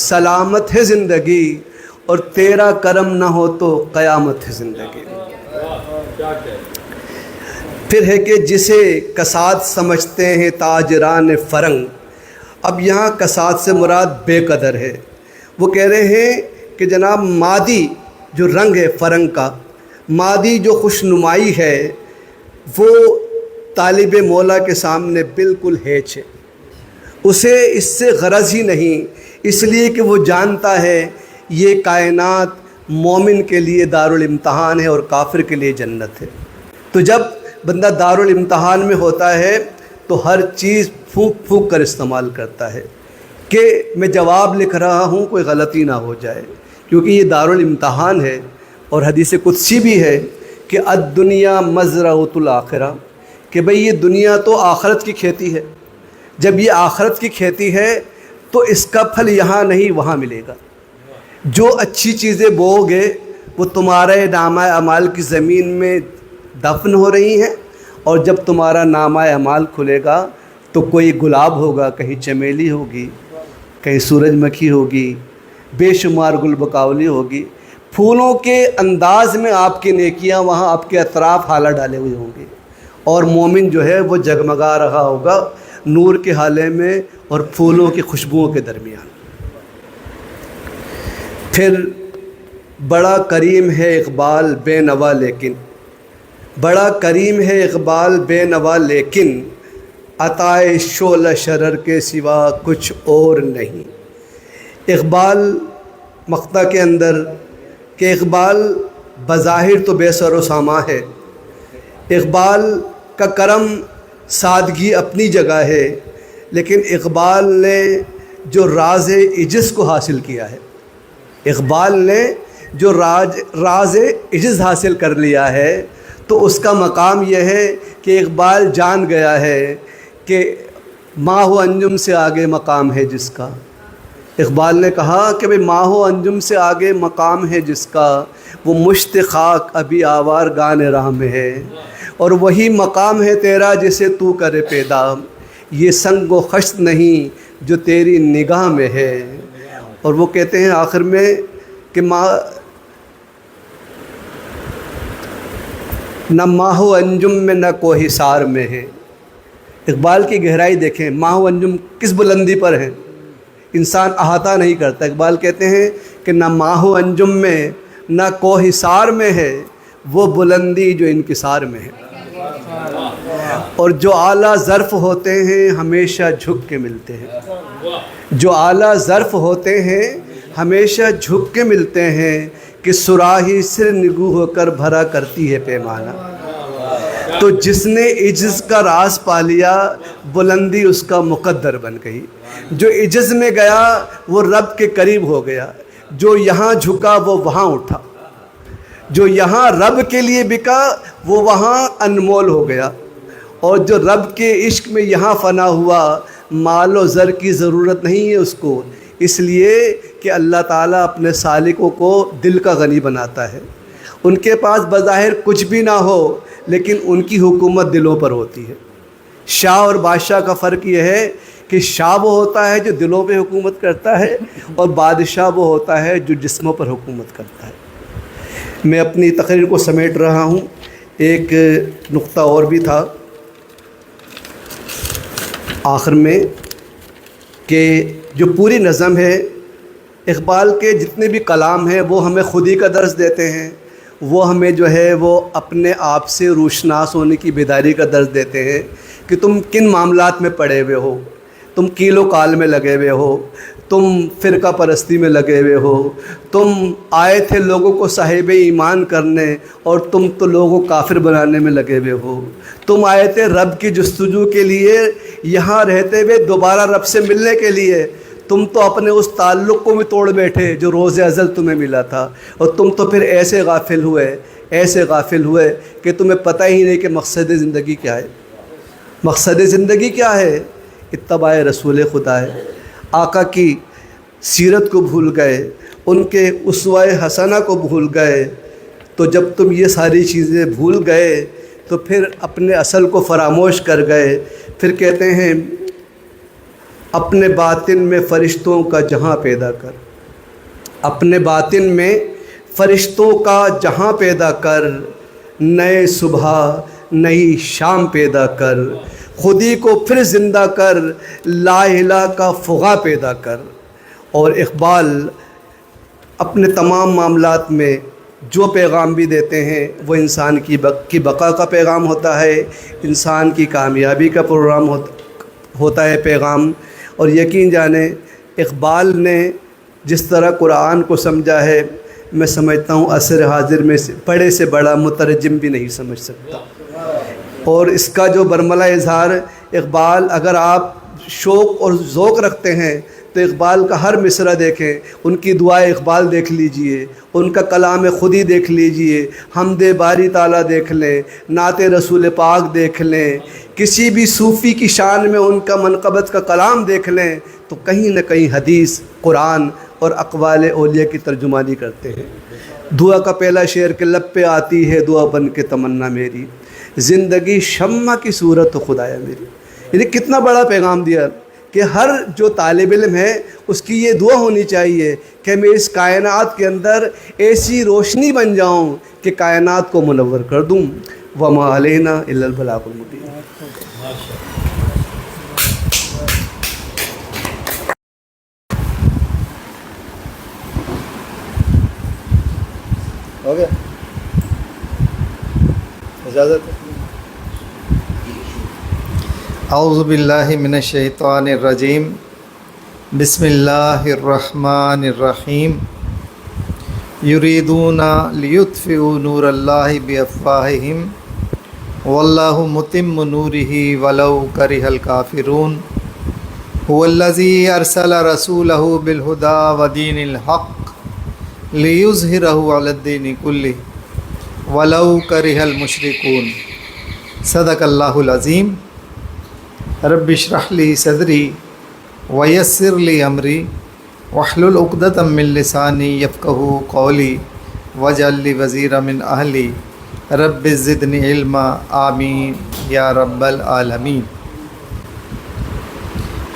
سلامت ہے زندگی، اور تیرا کرم نہ ہو تو قیامت ہے زندگی۔ پھر ہے کہ جسے کساد سمجھتے ہیں تاجران فرنگ، اب یہاں کساد سے مراد بے قدر ہے۔ وہ کہہ رہے ہیں کہ جناب مادی جو رنگ ہے فرنگ کا، مادی جو خوشنمائی ہے، وہ طالب مولا کے سامنے بالکل ہیچ ہے، اسے اس سے غرض ہی نہیں، اس لیے کہ وہ جانتا ہے یہ کائنات مومن کے لیے دارالامتحان ہے اور کافر کے لیے جنت ہے۔ تو جب بندہ دارالامتحان میں ہوتا ہے تو ہر چیز پھونک پھونک کر استعمال کرتا ہے کہ میں جواب لکھ رہا ہوں کوئی غلطی نہ ہو جائے، کیونکہ یہ دارالامتحان ہے۔ اور حدیث قدسی بھی ہے کہ الدنیا مزرعۃ الآخرہ، کہ بھئی یہ دنیا تو آخرت کی کھیتی ہے، جب یہ آخرت کی کھیتی ہے تو اس کا پھل یہاں نہیں وہاں ملے گا۔ جو اچھی چیزیں بوؤ گے وہ تمہارے نامہ اعمال کی زمین میں دفن ہو رہی ہیں، اور جب تمہارا نامہ اعمال کھلے گا تو کوئی گلاب ہوگا، کہیں چمیلی ہوگی، کہیں سورج مکھی ہوگی، بے شمار گل بکاولی ہوگی۔ پھولوں کے انداز میں آپ کی نیکیاں وہاں آپ کے اطراف حالہ ڈالے ہوئے ہوں گے، اور مومن جو ہے وہ جگمگا رہا ہوگا نور کے حالے میں اور پھولوں کی خوشبوؤں کے درمیان۔ پھر بڑا کریم ہے اقبال بے نوا لیکن، بڑا کریم ہے اقبال بے نوا لیکن، عطائے شعلہ شرر کے سوا کچھ اور نہیں۔ اقبال مقطع کے اندر کہ اقبال بظاہر تو بے سر و ساماں ہے، اقبال کا کرم سادگی اپنی جگہ ہے، لیکن اقبال نے جو راز عجز کو حاصل کیا ہے، اقبال نے جو راز عجز حاصل کر لیا ہے، تو اس کا مقام یہ ہے کہ اقبال جان گیا ہے کہ ماہ و انجم سے آگے مقام ہے جس کا۔ اقبال نے کہا کہ بھئی ماہ و انجم سے آگے مقام ہے جس کا، وہ مشت خاک ابھی آوار گان راہ میں ہے، اور وہی مقام ہے تیرا جسے تو کرے پیدا، یہ سنگ و خشت نہیں جو تیری نگاہ میں ہے۔ اور وہ کہتے ہیں آخر میں کہ نہ ماہ و انجم میں نہ کوہ سار میں ہے۔ اقبال کی گہرائی دیکھیں، ماہ و انجم کس بلندی پر ہے، انسان احاطہ نہیں کرتا۔ اقبال کہتے ہیں کہ نہ ماہ و انجم میں نہ کوہ سار میں ہے وہ بلندی جو انکسار میں ہے، اور جو اعلیٰ ظرف ہوتے ہیں ہمیشہ جھک کے ملتے ہیں، جو اعلیٰ ظرف ہوتے ہیں ہمیشہ جھک کے ملتے ہیں، کہ صراحی سر نگو ہو کر بھرا کرتی ہے پیمانہ۔ تو جس نے عجز کا راز پا لیا بلندی اس کا مقدر بن گئی۔ جو عجز میں گیا وہ رب کے قریب ہو گیا، جو یہاں جھکا وہ وہاں اٹھا، جو یہاں رب کے لیے بکا وہ وہاں انمول ہو گیا، اور جو رب کے عشق میں یہاں فنا ہوا مال و زر کی ضرورت نہیں ہے اس کو، اس لیے کہ اللہ تعالیٰ اپنے سالکوں کو دل کا غنی بناتا ہے۔ ان کے پاس بظاہر کچھ بھی نہ ہو لیکن ان کی حکومت دلوں پر ہوتی ہے۔ شاہ اور بادشاہ کا فرق یہ ہے کہ شاہ وہ ہوتا ہے جو دلوں پہ حکومت کرتا ہے، اور بادشاہ وہ ہوتا ہے جو جسموں پر حکومت کرتا ہے۔ میں اپنی تقریر کو سمیٹ رہا ہوں، ایک نقطہ اور بھی تھا آخر میں، کہ جو پوری نظم ہے، اقبال کے جتنے بھی کلام ہیں وہ ہمیں خودی کا درس دیتے ہیں، وہ ہمیں جو ہے وہ اپنے آپ سے روشناس ہونے کی بیداری کا درس دیتے ہیں، کہ تم کن معاملات میں پڑے ہوئے ہو، تم کیل و کال میں لگے ہوئے ہو، تم فرقہ پرستی میں لگے ہوئے ہو، تم آئے تھے لوگوں کو صاحب ایمان کرنے اور تم تو لوگوں کو کافر بنانے میں لگے ہوئے ہو، تم آئے تھے رب کی جستجو کے لیے، یہاں رہتے ہوئے دوبارہ رب سے ملنے کے لیے، تم تو اپنے اس تعلق کو بھی توڑ بیٹھے جو روز ازل تمہیں ملا تھا، اور تم تو پھر ایسے غافل ہوئے کہ تمہیں پتہ ہی نہیں کہ مقصد زندگی کیا ہے۔ مقصد زندگی کیا ہے؟ اتباع رسول خدا ہے۔ آقا کی سیرت کو بھول گئے، ان کے اسوہ حسنہ کو بھول گئے، تو جب تم یہ ساری چیزیں بھول گئے تو پھر اپنے اصل کو فراموش کر گئے۔ پھر کہتے ہیں اپنے باطن میں فرشتوں کا جہاں پیدا کر، اپنے باطن میں فرشتوں کا جہاں پیدا کر، نئے صبح نئی شام پیدا کر، خودی کو پھر زندہ کر، لا الہ کا فغاں پیدا کر۔ اور اقبال اپنے تمام معاملات میں جو پیغام بھی دیتے ہیں وہ انسان کی بقا کا پیغام ہوتا ہے، انسان کی کامیابی کا پروگرام ہوتا ہے پیغام۔ اور یقین جانیں اقبال نے جس طرح قرآن کو سمجھا ہے، میں سمجھتا ہوں عصر حاضر میں بڑے سے بڑا مترجم بھی نہیں سمجھ سکتا۔ اور اس کا جو برملا اظہار اقبال، اگر آپ شوق اور ذوق رکھتے ہیں تو اقبال کا ہر مصرع دیکھیں، ان کی دعائے اقبال دیکھ لیجئے، ان کا کلام خودی دیکھ لیجئے، حمد باری تعالیٰ دیکھ لیں، نعت رسول پاک دیکھ لیں، کسی بھی صوفی کی شان میں ان کا منقبت کا کلام دیکھ لیں، تو کہیں نہ کہیں حدیث، قرآن اور اقوال اولیاء کی ترجمانی کرتے ہیں۔ دعا کا پہلا شعر کہ لب پہ آتی ہے دعا بن کے تمنا میری، زندگی شمع کی صورت ہو خدایا میری۔ یعنی کتنا بڑا پیغام دیا کہ ہر جو طالب علم ہے اس کی یہ دعا ہونی چاہیے کہ میں اس کائنات کے اندر ایسی روشنی بن جاؤں کہ کائنات کو منور کر دوں۔ وما علینا الا البلاغ المبین۔ ہو گیا، اجازت ہے۔ اعوذ باللہ من الشیطان الرجیم، بسم اللہ الرحمن الرحیم۔ یریدون لیطفئوا نور اللہ بافواہہم واللہ متم نورہ ولو کرہ الکافرون۔ هو الذی ارسل رسولہ بالہدی ودین الحق لیظہرہ علی الدین کلہ ولو کرہ المشرکون۔ صدق اللہ العظیم۔ رب اشرح لی صدری ویسر لی امری واحلل عقدۃ من لسانی یفقہوا قولی واجعل لی وزیرا من اہلی رب زدنی علما آمین یا رب العالمین۔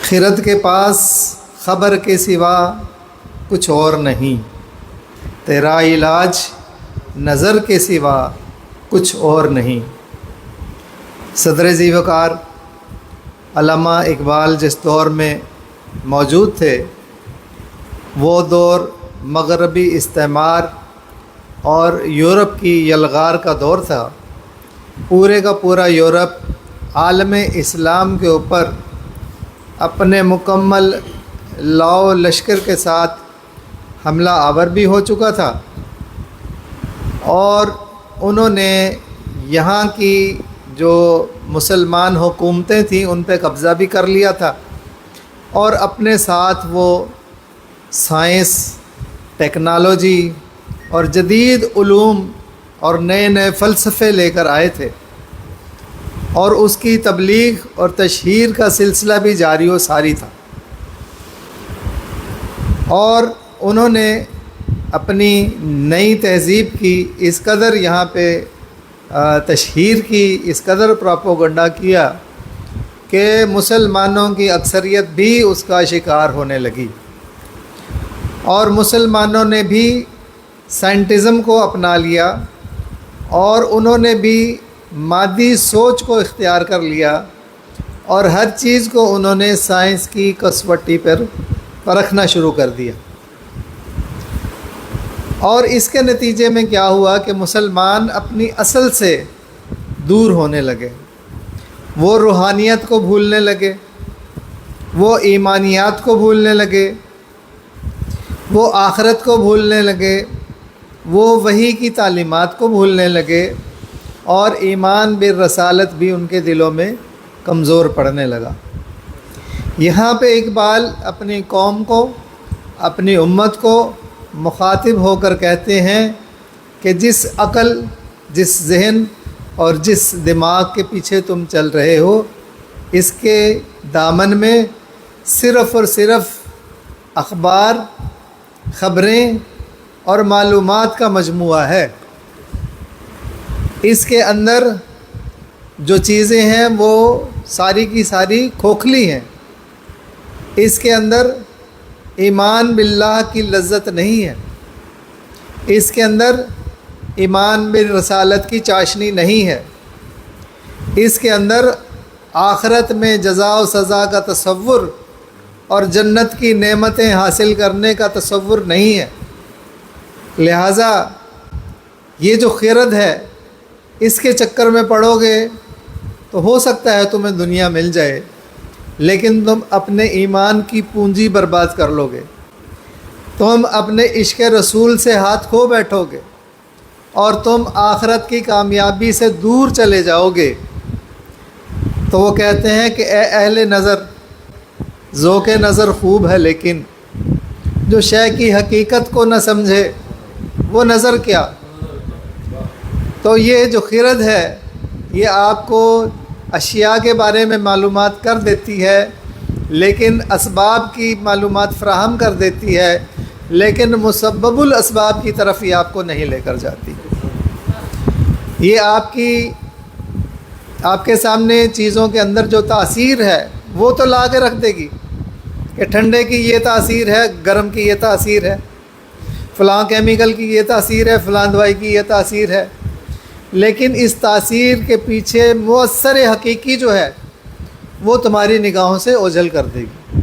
خرد کے پاس خبر کے سوا کچھ اور نہیں، تیرا علاج نظر کے سوا کچھ اور نہیں۔ صدر ذی وقار علامہ اقبال جس دور میں موجود تھے وہ دور مغربی استعمار اور یورپ کی یلغار کا دور تھا۔ پورے کا پورا یورپ عالم اسلام کے اوپر اپنے مکمل لاؤ لشکر کے ساتھ حملہ آور بھی ہو چکا تھا، اور انہوں نے یہاں کی جو مسلمان حکومتیں تھیں ان پہ قبضہ بھی کر لیا تھا، اور اپنے ساتھ وہ سائنس، ٹیکنالوجی اور جدید علوم اور نئے نئے فلسفے لے کر آئے تھے، اور اس کی تبلیغ اور تشہیر کا سلسلہ بھی جاری و ساری تھا۔ اور انہوں نے اپنی نئی تہذیب کی اس قدر یہاں پہ تشہیر کی، اس قدر پروپیگنڈا کیا کہ مسلمانوں کی اکثریت بھی اس کا شکار ہونے لگی، اور مسلمانوں نے بھی سائنٹزم کو اپنا لیا، اور انہوں نے بھی مادی سوچ کو اختیار کر لیا، اور ہر چیز کو انہوں نے سائنس کی کسوٹی پر پرکھنا شروع کر دیا۔ اور اس کے نتیجے میں کیا ہوا کہ مسلمان اپنی اصل سے دور ہونے لگے، وہ روحانیت کو بھولنے لگے، وہ ایمانیات کو بھولنے لگے، وہ آخرت کو بھولنے لگے، وہ وحی کی تعلیمات کو بھولنے لگے، اور ایمان بالرسالت بھی ان کے دلوں میں کمزور پڑنے لگا۔ یہاں پہ اقبال اپنی قوم کو، اپنی امت کو مخاطب ہو کر کہتے ہیں کہ جس عقل، جس ذہن اور جس دماغ کے پیچھے تم چل رہے ہو، اس کے دامن میں صرف اور صرف اخبار، خبریں اور معلومات کا مجموعہ ہے۔ اس کے اندر جو چیزیں ہیں وہ ساری کی ساری کھوکھلی ہیں، اس کے اندر ایمان باللہ کی لذت نہیں ہے، اس کے اندر ایمان بالرسالت کی چاشنی نہیں ہے، اس کے اندر آخرت میں جزا و سزا کا تصور اور جنت کی نعمتیں حاصل کرنے کا تصور نہیں ہے۔ لہٰذا یہ جو خرد ہے اس کے چکر میں پڑو گے تو ہو سکتا ہے تمہیں دنیا مل جائے، لیکن تم اپنے ایمان کی پونجی برباد کر لو گے، تم اپنے عشق رسول سے ہاتھ کھو بیٹھو گے، اور تم آخرت کی کامیابی سے دور چلے جاؤ گے۔ تو وہ کہتے ہیں کہ اے اہل نظر، ذوق نظر خوب ہے لیکن جو شے کی حقیقت کو نہ سمجھے وہ نظر کیا۔ تو یہ جو خرد ہے یہ آپ کو اشیاء کے بارے میں معلومات کر دیتی ہے، لیکن اسباب کی معلومات فراہم کر دیتی ہے، لیکن مسبب الاسباب کی طرف یہ آپ کو نہیں لے کر جاتی۔ یہ آپ کے سامنے چیزوں کے اندر جو تاثیر ہے وہ تو لا کے رکھ دے گی کہ ٹھنڈے کی یہ تاثیر ہے، گرم کی یہ تاثیر ہے، فلاں کیمیکل کی یہ تاثیر ہے، فلاں دوائی کی یہ تاثیر ہے، لیکن اس تاثیر کے پیچھے مؤثر حقیقی جو ہے وہ تمہاری نگاہوں سے اوجھل کر دے گی۔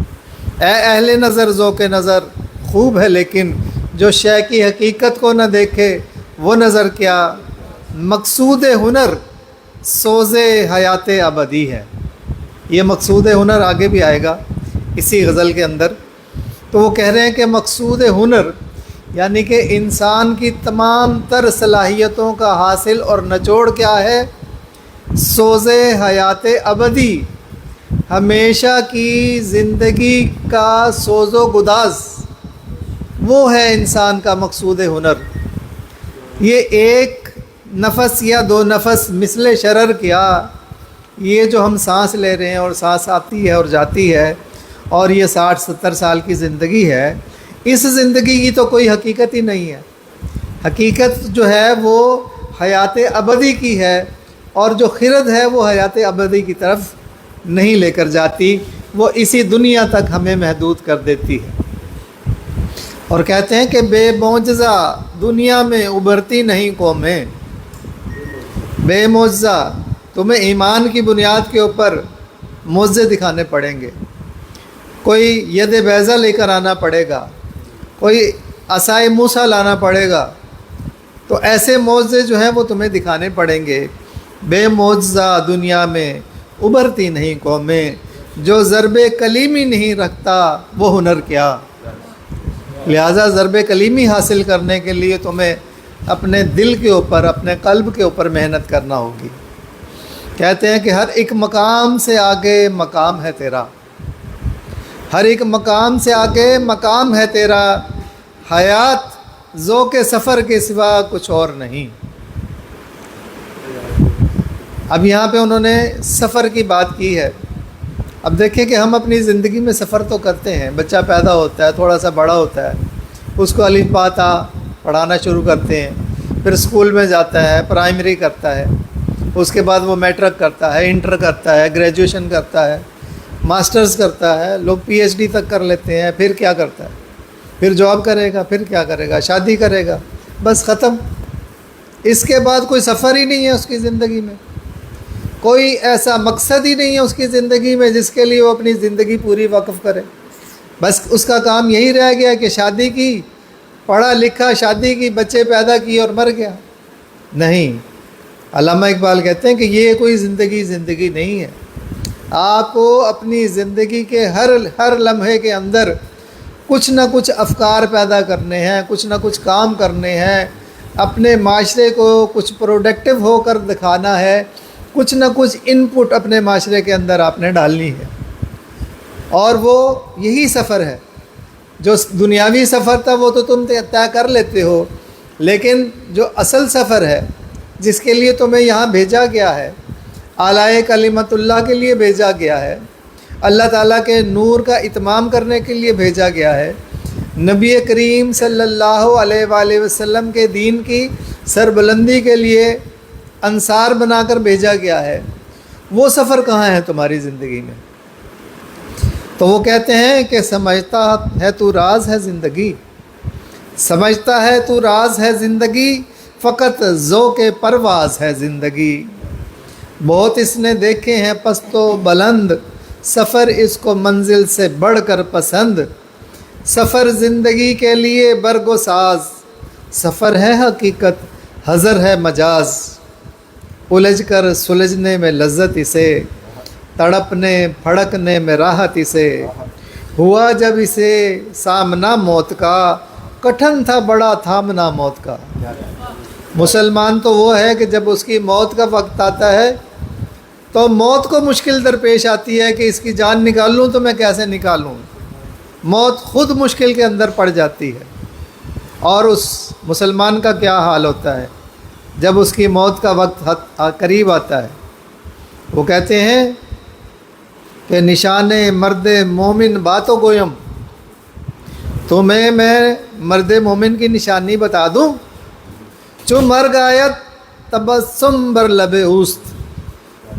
اے اہل نظر ذوق نظر خوب ہے، لیکن جو شے کی حقیقت کو نہ دیکھے وہ نظر کیا، مقصود ہنر سوز حیات ابدی ہے۔ یہ مقصود ہنر آگے بھی آئے گا اسی غزل کے اندر۔ تو وہ کہہ رہے ہیں کہ مقصود ہنر یعنی کہ انسان کی تمام تر صلاحیتوں کا حاصل اور نچوڑ کیا ہے؟ سوز حیات ابدی، ہمیشہ کی زندگی کا سوز و گداز، وہ ہے انسان کا مقصود ہنر۔ یہ ایک نفس یا دو نفس مثل شرر کیا، یہ جو ہم سانس لے رہے ہیں اور سانس آتی ہے اور جاتی ہے، اور یہ 60-70 سال کی زندگی ہے، اس زندگی کی تو کوئی حقیقت ہی نہیں ہے۔ حقیقت جو ہے وہ حیات ابدی کی ہے، اور جو خرد ہے وہ حیات ابدی کی طرف نہیں لے کر جاتی، وہ اسی دنیا تک ہمیں محدود کر دیتی ہے۔ اور کہتے ہیں کہ بے معجزہ دنیا میں ابھرتی نہیں قومیں، بے معجزہ تمہیں ایمان کی بنیاد کے اوپر معجزے دکھانے پڑیں گے، کوئی ید بیضہ لے کر آنا پڑے گا، کوئی عصائے موسیٰ لانا پڑے گا، تو ایسے معجزے جو ہیں وہ تمہیں دکھانے پڑیں گے۔ بے معجزہ دنیا میں ابھرتی نہیں قومیں، جو ضرب کلیمی نہیں رکھتا وہ ہنر کیا۔ لہٰذا ضرب کلیمی حاصل کرنے کے لیے تمہیں اپنے دل کے اوپر، اپنے قلب کے اوپر محنت کرنا ہوگی۔ کہتے ہیں کہ ہر ایک مقام سے آگے مقام ہے تیرا، ہر ایک مقام سے آگے مقام ہے تیرا، حیات ذوق سفر کے سوا کچھ اور نہیں۔ اب یہاں پہ انہوں نے سفر کی بات کی ہے۔ اب دیکھیں کہ ہم اپنی زندگی میں سفر تو کرتے ہیں، بچہ پیدا ہوتا ہے، تھوڑا سا بڑا ہوتا ہے، اس کو الف با تا پڑھانا شروع کرتے ہیں، پھر اسکول میں جاتا ہے، پرائمری کرتا ہے، اس کے بعد وہ میٹرک کرتا ہے، انٹر کرتا ہے، گریجویشن کرتا ہے، ماسٹرز کرتا ہے، لوگ پی ایچ ڈی تک کر لیتے ہیں، پھر کیا کرتا ہے؟ پھر جاب کرے گا، پھر کیا کرے گا؟ شادی کرے گا، بس ختم۔ اس کے بعد کوئی سفر ہی نہیں ہے اس کی زندگی میں، کوئی ایسا مقصد ہی نہیں ہے اس کی زندگی میں جس کے لیے وہ اپنی زندگی پوری وقف کرے۔ بس اس کا کام یہی رہ گیا کہ شادی کی، پڑھا لکھا، شادی کی، بچے پیدا کیے اور مر گیا۔ نہیں، علامہ اقبال کہتے ہیں کہ یہ کوئی زندگی نہیں ہے۔ آپ کو اپنی زندگی کے ہر لمحے کے اندر کچھ نہ کچھ افکار پیدا کرنے ہیں، کچھ نہ کچھ کام کرنے ہیں، اپنے معاشرے کو کچھ پروڈکٹیو ہو کر دکھانا ہے، کچھ نہ کچھ ان پٹ اپنے معاشرے کے اندر آپ نے ڈالنی ہے۔ اور وہ یہی سفر ہے۔ جو دنیاوی سفر تھا وہ تو تم طے کر لیتے ہو، لیکن جو اصل سفر ہے جس کے لیے تمہیں یہاں بھیجا گیا ہے، اعلیٰ کلمت اللہ کے لیے بھیجا گیا ہے، اللہ تعالیٰ کے نور کا اتمام کرنے کے لیے بھیجا گیا ہے، نبی کریم صلی اللہ علیہ وآلہ وسلم کے دین کی سربلندی کے لیے انصار بنا کر بھیجا گیا ہے، وہ سفر کہاں ہے تمہاری زندگی میں؟ تو وہ کہتے ہیں کہ سمجھتا ہے تو راز ہے زندگی، سمجھتا ہے تو راز ہے زندگی، فقط ذوق پرواز ہے زندگی۔ بہت اس نے دیکھے ہیں پست و بلند، سفر اس کو منزل سے بڑھ کر پسند، سفر زندگی کے لیے برگ و ساز، سفر ہے حقیقت حضر ہے مجاز، الجھ کر سلجھنے میں لذت اسے، تڑپنے پھڑکنے میں راحت اسے، ہوا جب اسے سامنا موت کا، کٹھن تھا بڑا تھامنا موت کا۔ مسلمان تو وہ ہے کہ جب اس کی موت کا وقت آتا ہے تو موت کو مشکل درپیش آتی ہے کہ اس کی جان نکالوں تو میں کیسے نکالوں، موت خود مشکل کے اندر پڑ جاتی ہے۔ اور اس مسلمان کا کیا حال ہوتا ہے جب اس کی موت کا وقت قریب آتا ہے؟ وہ کہتے ہیں کہ نشان مرد مومن باتوں گویم، تمہیں میں مرد مومن کی نشانی بتا دوں، چو مرگ آیت تبسم بر لب اوست،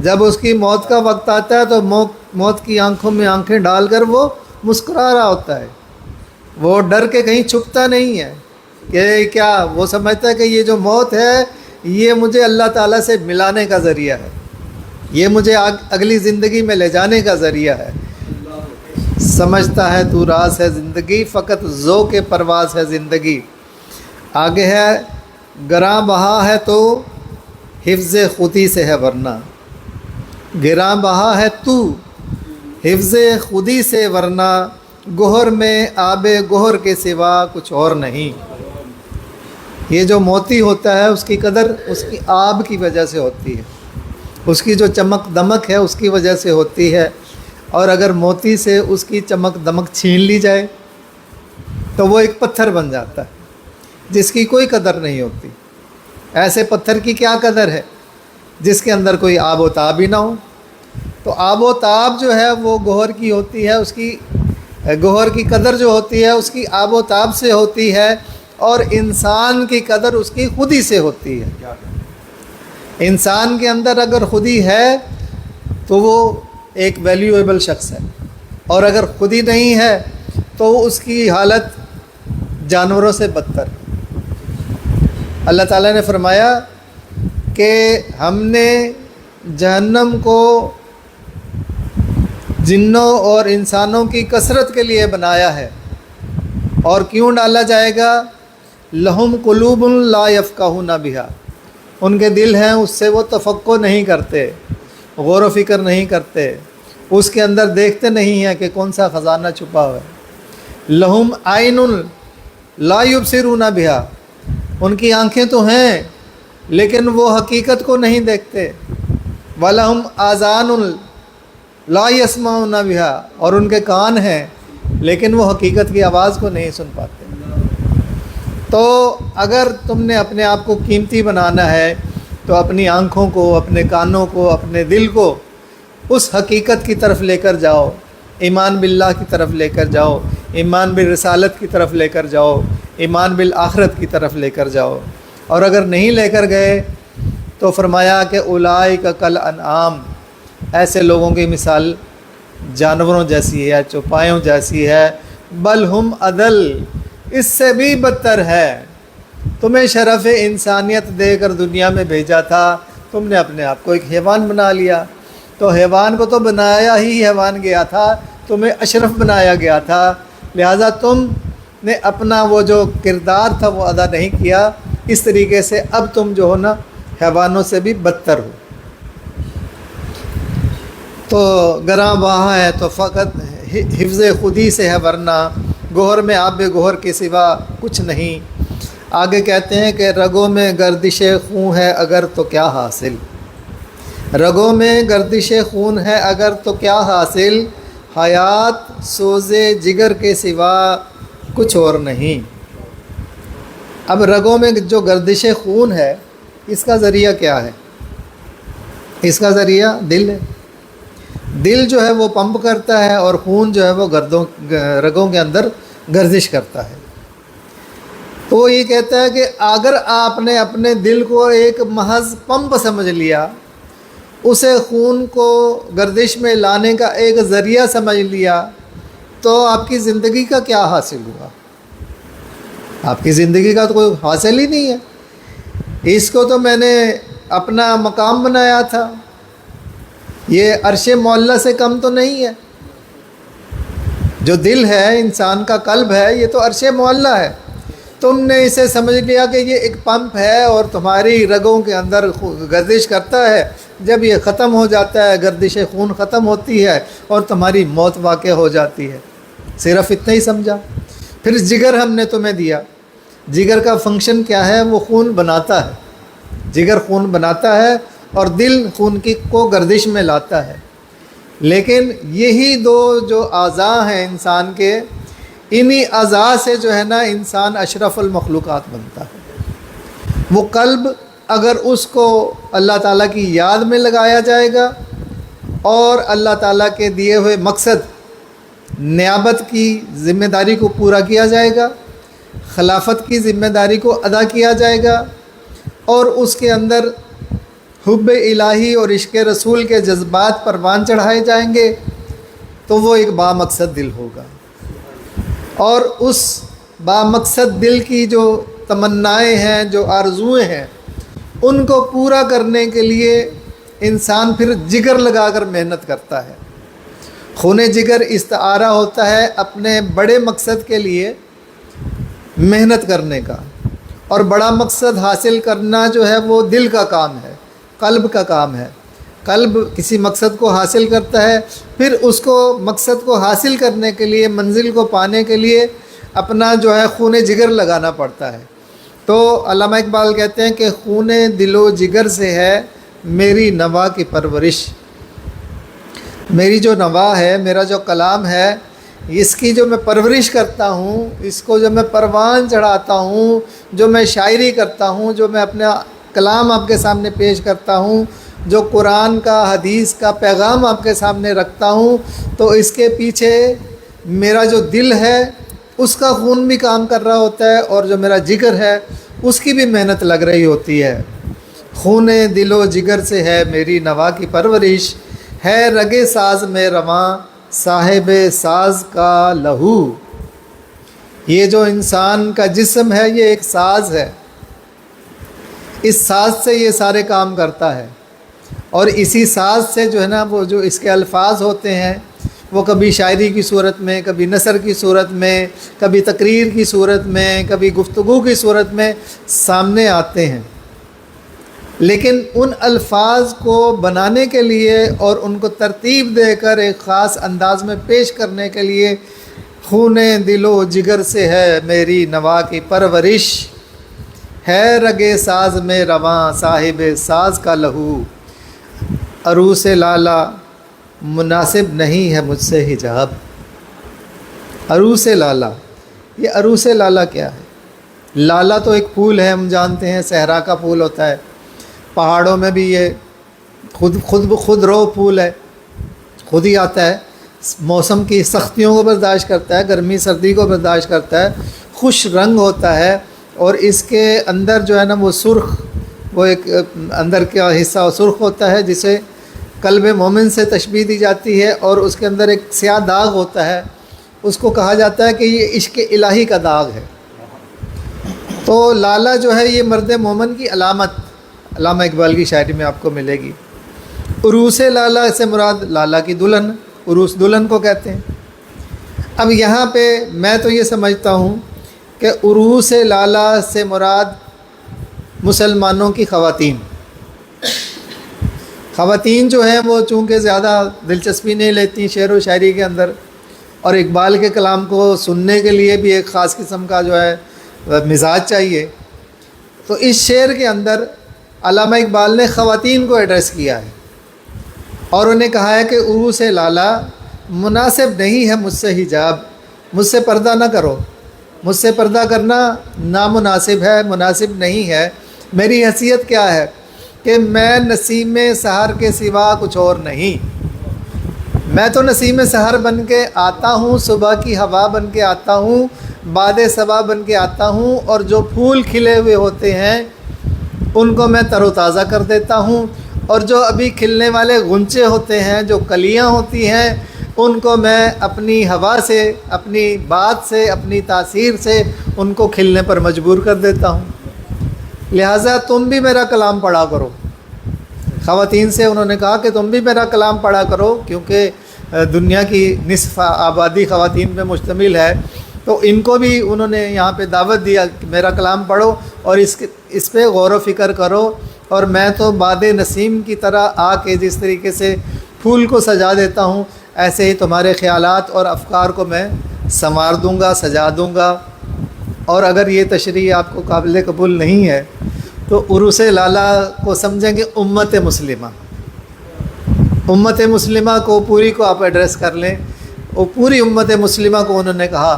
جب اس کی موت کا وقت آتا ہے تو موت کی آنکھوں میں آنکھیں ڈال کر وہ مسکرا رہا ہوتا ہے، وہ ڈر کے کہیں چھپتا نہیں ہے کہ کیا، وہ سمجھتا ہے کہ یہ جو موت ہے یہ مجھے اللہ تعالیٰ سے ملانے کا ذریعہ ہے، یہ مجھے اگلی زندگی میں لے جانے کا ذریعہ ہے۔ سمجھتا ہے تو راز ہے زندگی، فقط ذوق پرواز ہے زندگی۔ آگے ہے گراں بہا ہے تو حفظ خودی سے ہے ورنہ، گراں بہا ہے تو حفظ خودی سے ورنہ، گوہر میں آب گوہر کے سوا کچھ اور نہیں۔ یہ جو موتی ہوتا ہے اس کی قدر اس کی آب کی وجہ سے ہوتی ہے، اس کی جو چمک دمک ہے اس کی وجہ سے ہوتی ہے، اور اگر موتی سے اس کی چمک دمک چھین لی جائے تو وہ ایک پتھر بن جاتا ہے جس کی کوئی قدر نہیں ہوتی۔ ایسے پتھر کی کیا قدر ہے جس کے اندر کوئی آب و تاب ہی نہ ہو؟ تو آب و تاب جو ہے وہ گوہر کی ہوتی ہے، اس کی گوہر کی قدر جو ہوتی ہے اس کی آب و تاب سے ہوتی ہے، اور انسان کی قدر اس کی خودی سے ہوتی ہے۔ انسان کے اندر اگر خودی ہے تو وہ ایک ویلیویبل شخص ہے، اور اگر خودی نہیں ہے تو اس کی حالت جانوروں سے بدتر۔ اللہ تعالیٰ نے فرمایا کہ ہم نے جہنم کو جنوں اور انسانوں کی کثرت کے لیے بنایا ہے، اور کیوں ڈالا جائے گا؟ لہم قلوب لا یفقہون بہا، ان کے دل ہیں اس سے وہ تفقہ نہیں کرتے، غور و فکر نہیں کرتے، اس کے اندر دیکھتے نہیں ہیں کہ کون سا خزانہ چھپا ہوا ہے۔ لہم عین لا یبصرون بہا، ان کی آنکھیں تو ہیں لیکن وہ حقیقت کو نہیں دیکھتے۔ وَلَهُمْ آذَانٌ لا یسمعون بہا، اور ان کے کان ہیں لیکن وہ حقیقت کی آواز کو نہیں سن پاتے۔ تو اگر تم نے اپنے آپ کو قیمتی بنانا ہے تو اپنی آنکھوں کو، اپنے کانوں کو، اپنے دل کو اس حقیقت کی طرف لے کر جاؤ، ایمان باللہ کی طرف لے کر جاؤ، ایمان بالرسالت کی طرف لے کر جاؤ، ایمان بالآخرت کی طرف لے کر جاؤ۔ اور اگر نہیں لے کر گئے تو فرمایا کہ اولئک کالانعام، ایسے لوگوں کی مثال جانوروں جیسی ہے، چوپایوں جیسی ہے، بل ہم اضل، اس سے بھی بدتر ہے۔ تمہیں شرف انسانیت دے کر دنیا میں بھیجا تھا، تم نے اپنے آپ کو ایک حیوان بنا لیا۔ تو حیوان کو تو بنایا ہی حیوان گیا تھا، تمہیں اشرف بنایا گیا تھا، لہٰذا تم نے اپنا وہ جو کردار تھا وہ ادا نہیں کیا، اس طریقے سے اب تم جو ہو نا حیوانوں سے بھی بدتر ہو۔ تو گراں بہا ہے تو فقط حفظ خودی سے ہے ورنہ گوہر میں آب گوہر کے سوا کچھ نہیں۔ آگے کہتے ہیں کہ رگوں میں گردش خون ہے اگر تو کیا حاصل، رگوں میں گردش خون ہے اگر تو کیا حاصل، حیات سوز جگر کے سوا کچھ اور نہیں۔ اب رگوں میں جو گردش خون ہے اس کا ذریعہ کیا ہے؟ اس کا ذریعہ دل ہے۔ دل جو ہے وہ پمپ کرتا ہے اور خون جو ہے وہ رگوں کے اندر گردش کرتا ہے۔ تو وہ یہ کہتا ہے کہ اگر آپ نے اپنے دل کو ایک محض پمپ سمجھ لیا، اسے خون کو گردش میں لانے کا ایک ذریعہ سمجھ لیا، تو آپ کی زندگی کا کیا حاصل ہوا؟ آپ کی زندگی کا تو کوئی حاصل ہی نہیں ہے۔ اس کو تو میں نے اپنا مقام بنایا تھا، یہ عرش معلیٰ سے کم تو نہیں ہے۔ جو دل ہے، انسان کا قلب ہے، یہ تو عرش معلیٰ ہے۔ تم نے اسے سمجھ لیا کہ یہ ایک پمپ ہے اور تمہاری رگوں کے اندر گردش کرتا ہے، جب یہ ختم ہو جاتا ہے، گردش خون ختم ہوتی ہے اور تمہاری موت واقع ہو جاتی ہے، صرف اتنا ہی سمجھا۔ پھر جگر ہم نے تمہیں دیا، جگر کا فنکشن کیا ہے؟ وہ خون بناتا ہے، جگر خون بناتا ہے اور دل خون کو گردش میں لاتا ہے۔ لیکن یہی دو جو اعضاء ہیں انسان کے، انہی اعضاء سے جو ہے نا انسان اشرف المخلوقات بنتا ہے۔ وہ قلب اگر اس کو اللہ تعالیٰ کی یاد میں لگایا جائے گا اور اللہ تعالیٰ کے دیے ہوئے مقصد نیابت کی ذمہ داری کو پورا کیا جائے گا، خلافت کی ذمہ داری کو ادا کیا جائے گا، اور اس کے اندر حب الہی اور عشق رسول کے جذبات پروان چڑھائے جائیں گے، تو وہ ایک بامقصد دل ہوگا۔ اور اس بامقصد دل کی جو تمنائیں ہیں، جو آرزوئیں ہیں، ان کو پورا کرنے کے لیے انسان پھر جگر لگا کر محنت کرتا ہے۔ خون جگر استعارہ ہوتا ہے اپنے بڑے مقصد کے لیے محنت کرنے کا، اور بڑا مقصد حاصل کرنا جو ہے وہ دل کا کام ہے، قلب کا کام ہے۔ قلب کسی مقصد کو حاصل کرتا ہے، پھر اس کو مقصد کو حاصل کرنے کے لیے، منزل کو پانے کے لیے اپنا جو ہے خون جگر لگانا پڑتا ہے۔ تو علامہ اقبال کہتے ہیں کہ خون دل و جگر سے ہے میری نوا کی پرورش۔ میری جو نوا ہے، میرا جو کلام ہے، اس کی جو میں پرورش کرتا ہوں، اس کو جو میں پروان چڑھاتا ہوں، جو میں شاعری کرتا ہوں، جو میں اپنا کلام آپ کے سامنے پیش کرتا ہوں، جو قرآن کا، حدیث کا پیغام آپ کے سامنے رکھتا ہوں، تو اس کے پیچھے میرا جو دل ہے اس کا خون بھی کام کر رہا ہوتا ہے، اور جو میرا جگر ہے اس کی بھی محنت لگ رہی ہوتی ہے۔ خون دل و جگر سے ہے میری نوا کی پرورش، ہے رگ ساز میں رواں صاحب ساز کا لہو۔ یہ جو انسان کا جسم ہے یہ ایک ساز ہے، اس ساز سے یہ سارے کام کرتا ہے، اور اسی ساز سے جو ہے نا وہ جو اس کے الفاظ ہوتے ہیں وہ کبھی شاعری کی صورت میں، کبھی نثر کی صورت میں، کبھی تقریر کی صورت میں، کبھی گفتگو کی صورت میں سامنے آتے ہیں۔ لیکن ان الفاظ کو بنانے کے لیے اور ان کو ترتیب دے کر ایک خاص انداز میں پیش کرنے کے لیے خون دل و جگر سے ہے میری نوا کی پرورش، ہے رگ ساز میں رواں صاحب ساز کا لہو۔ عروس لالا مناسب نہیں ہے مجھ سے حجاب۔ عروس لالا، یہ عروس لالا کیا ہے؟ لالا تو ایک پھول ہے، ہم جانتے ہیں صحرا کا پھول ہوتا ہے، پہاڑوں میں بھی یہ خود رو پھول ہے، خود ہی آتا ہے، موسم کی سختیوں کو برداشت کرتا ہے، گرمی سردی کو برداشت کرتا ہے، خوش رنگ ہوتا ہے، اور اس کے اندر جو ہے نا وہ سرخ، وہ ایک اندر کا حصہ سرخ ہوتا ہے جسے قلب مومن سے تشبیہ دی جاتی ہے، اور اس کے اندر ایک سیاہ داغ ہوتا ہے، اس کو کہا جاتا ہے کہ یہ عشق الہی کا داغ ہے۔ تو لالا جو ہے یہ مرد مومن کی علامت علامہ اقبال کی شاعری میں آپ کو ملے گی۔ عروس لالا سے مراد لالا کی دلہن، عروس دلہن کو کہتے ہیں۔ اب یہاں پہ میں تو یہ سمجھتا ہوں کہ عروس لالا سے مراد مسلمانوں کی خواتین جو ہیں وہ چونکہ زیادہ دلچسپی نہیں لیتی شعر و شاعری کے اندر، اور اقبال کے کلام کو سننے کے لیے بھی ایک خاص قسم کا جو ہے مزاج چاہیے، تو اس شعر کے اندر علامہ اقبال نے خواتین کو ایڈریس کیا ہے، اور انہیں کہا ہے کہ عروس لالا مناسب نہیں ہے مجھ سے حجاب، مجھ سے پردہ نہ کرو، مجھ سے پردہ کرنا نامناسب ہے، مناسب نہیں ہے۔ میری حیثیت کیا ہے کہ میں نسیم سحر کے سوا کچھ اور نہیں، میں تو نسیم سحر بن کے آتا ہوں، صبح کی ہوا بن کے آتا ہوں، باد صبا بن کے آتا ہوں، اور جو پھول کھلے ہوئے ہوتے ہیں ان کو میں تر و تازہ کر دیتا ہوں، اور جو ابھی کھلنے والے غنچے ہوتے ہیں، جو کلیاں ہوتی ہیں، ان کو میں اپنی ہوا سے، اپنی بات سے، اپنی تاثیر سے ان کو کھلنے پر مجبور کر دیتا ہوں۔ لہٰذا تم بھی میرا کلام پڑھا کرو۔ خواتین سے انہوں نے کہا کہ تم بھی میرا کلام پڑھا کرو، کیونکہ دنیا کی نصف آبادی خواتین پہ مشتمل ہے، تو ان کو بھی انہوں نے یہاں پہ دعوت دیا کہ میرا کلام پڑھو اور اس پہ غور و فکر کرو، اور میں تو باد نسیم کی طرح آ کے جس طریقے سے پھول کو سجا دیتا ہوں، ایسے ہی تمہارے خیالات اور افکار کو میں سنوار دوں گا، سجا دوں گا۔ اور اگر یہ تشریح آپ کو قابل قبول نہیں ہے تو عروس لالا کو سمجھیں گے امت مسلمہ کو پوری کو آپ ایڈریس کر لیں، اور پوری امت مسلمہ کو انہوں نے کہا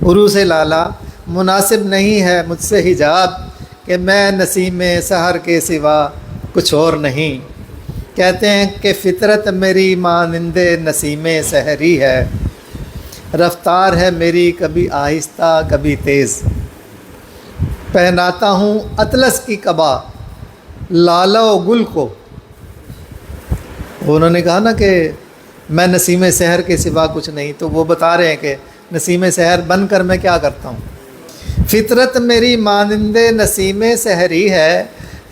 عروس لالا مناسب نہیں ہے مجھ سے حجاب، کہ میں نسیم سحر کے سوا کچھ اور نہیں۔ کہتے ہیں کہ فطرت میری مانند نسیم سحری ہے، رفتار ہے میری کبھی آہستہ کبھی تیز، پہناتا ہوں اطلس کی قبا لالہ و گل کو۔ انہوں نے کہا نا کہ میں نسیم سحر کے سوا کچھ نہیں، تو وہ بتا رہے ہیں کہ نسیم سحر بن کر میں کیا کرتا ہوں۔ فطرت میری مانند نسیم سحری ہے،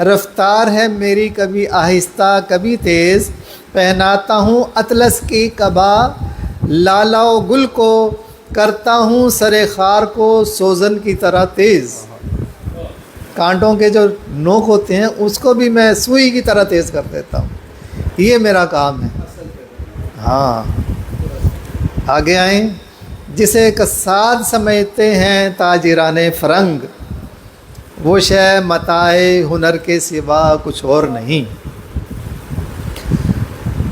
رفتار ہے میری کبھی آہستہ کبھی تیز، پہناتا ہوں اطلس کی قبا لالہ و گل کو، کرتا ہوں سر خار کو سوزن کی طرح تیز۔ کانٹوں کے جو نوک ہوتے ہیں اس کو بھی میں سوئی کی طرح تیز کر دیتا ہوں، یہ میرا کام ہے۔ ہاں آگے آئیں۔ جسے کساد سمجھتے ہیں تاجران فرنگ، وہ شے متاع ہنر کے سوا کچھ اور نہیں۔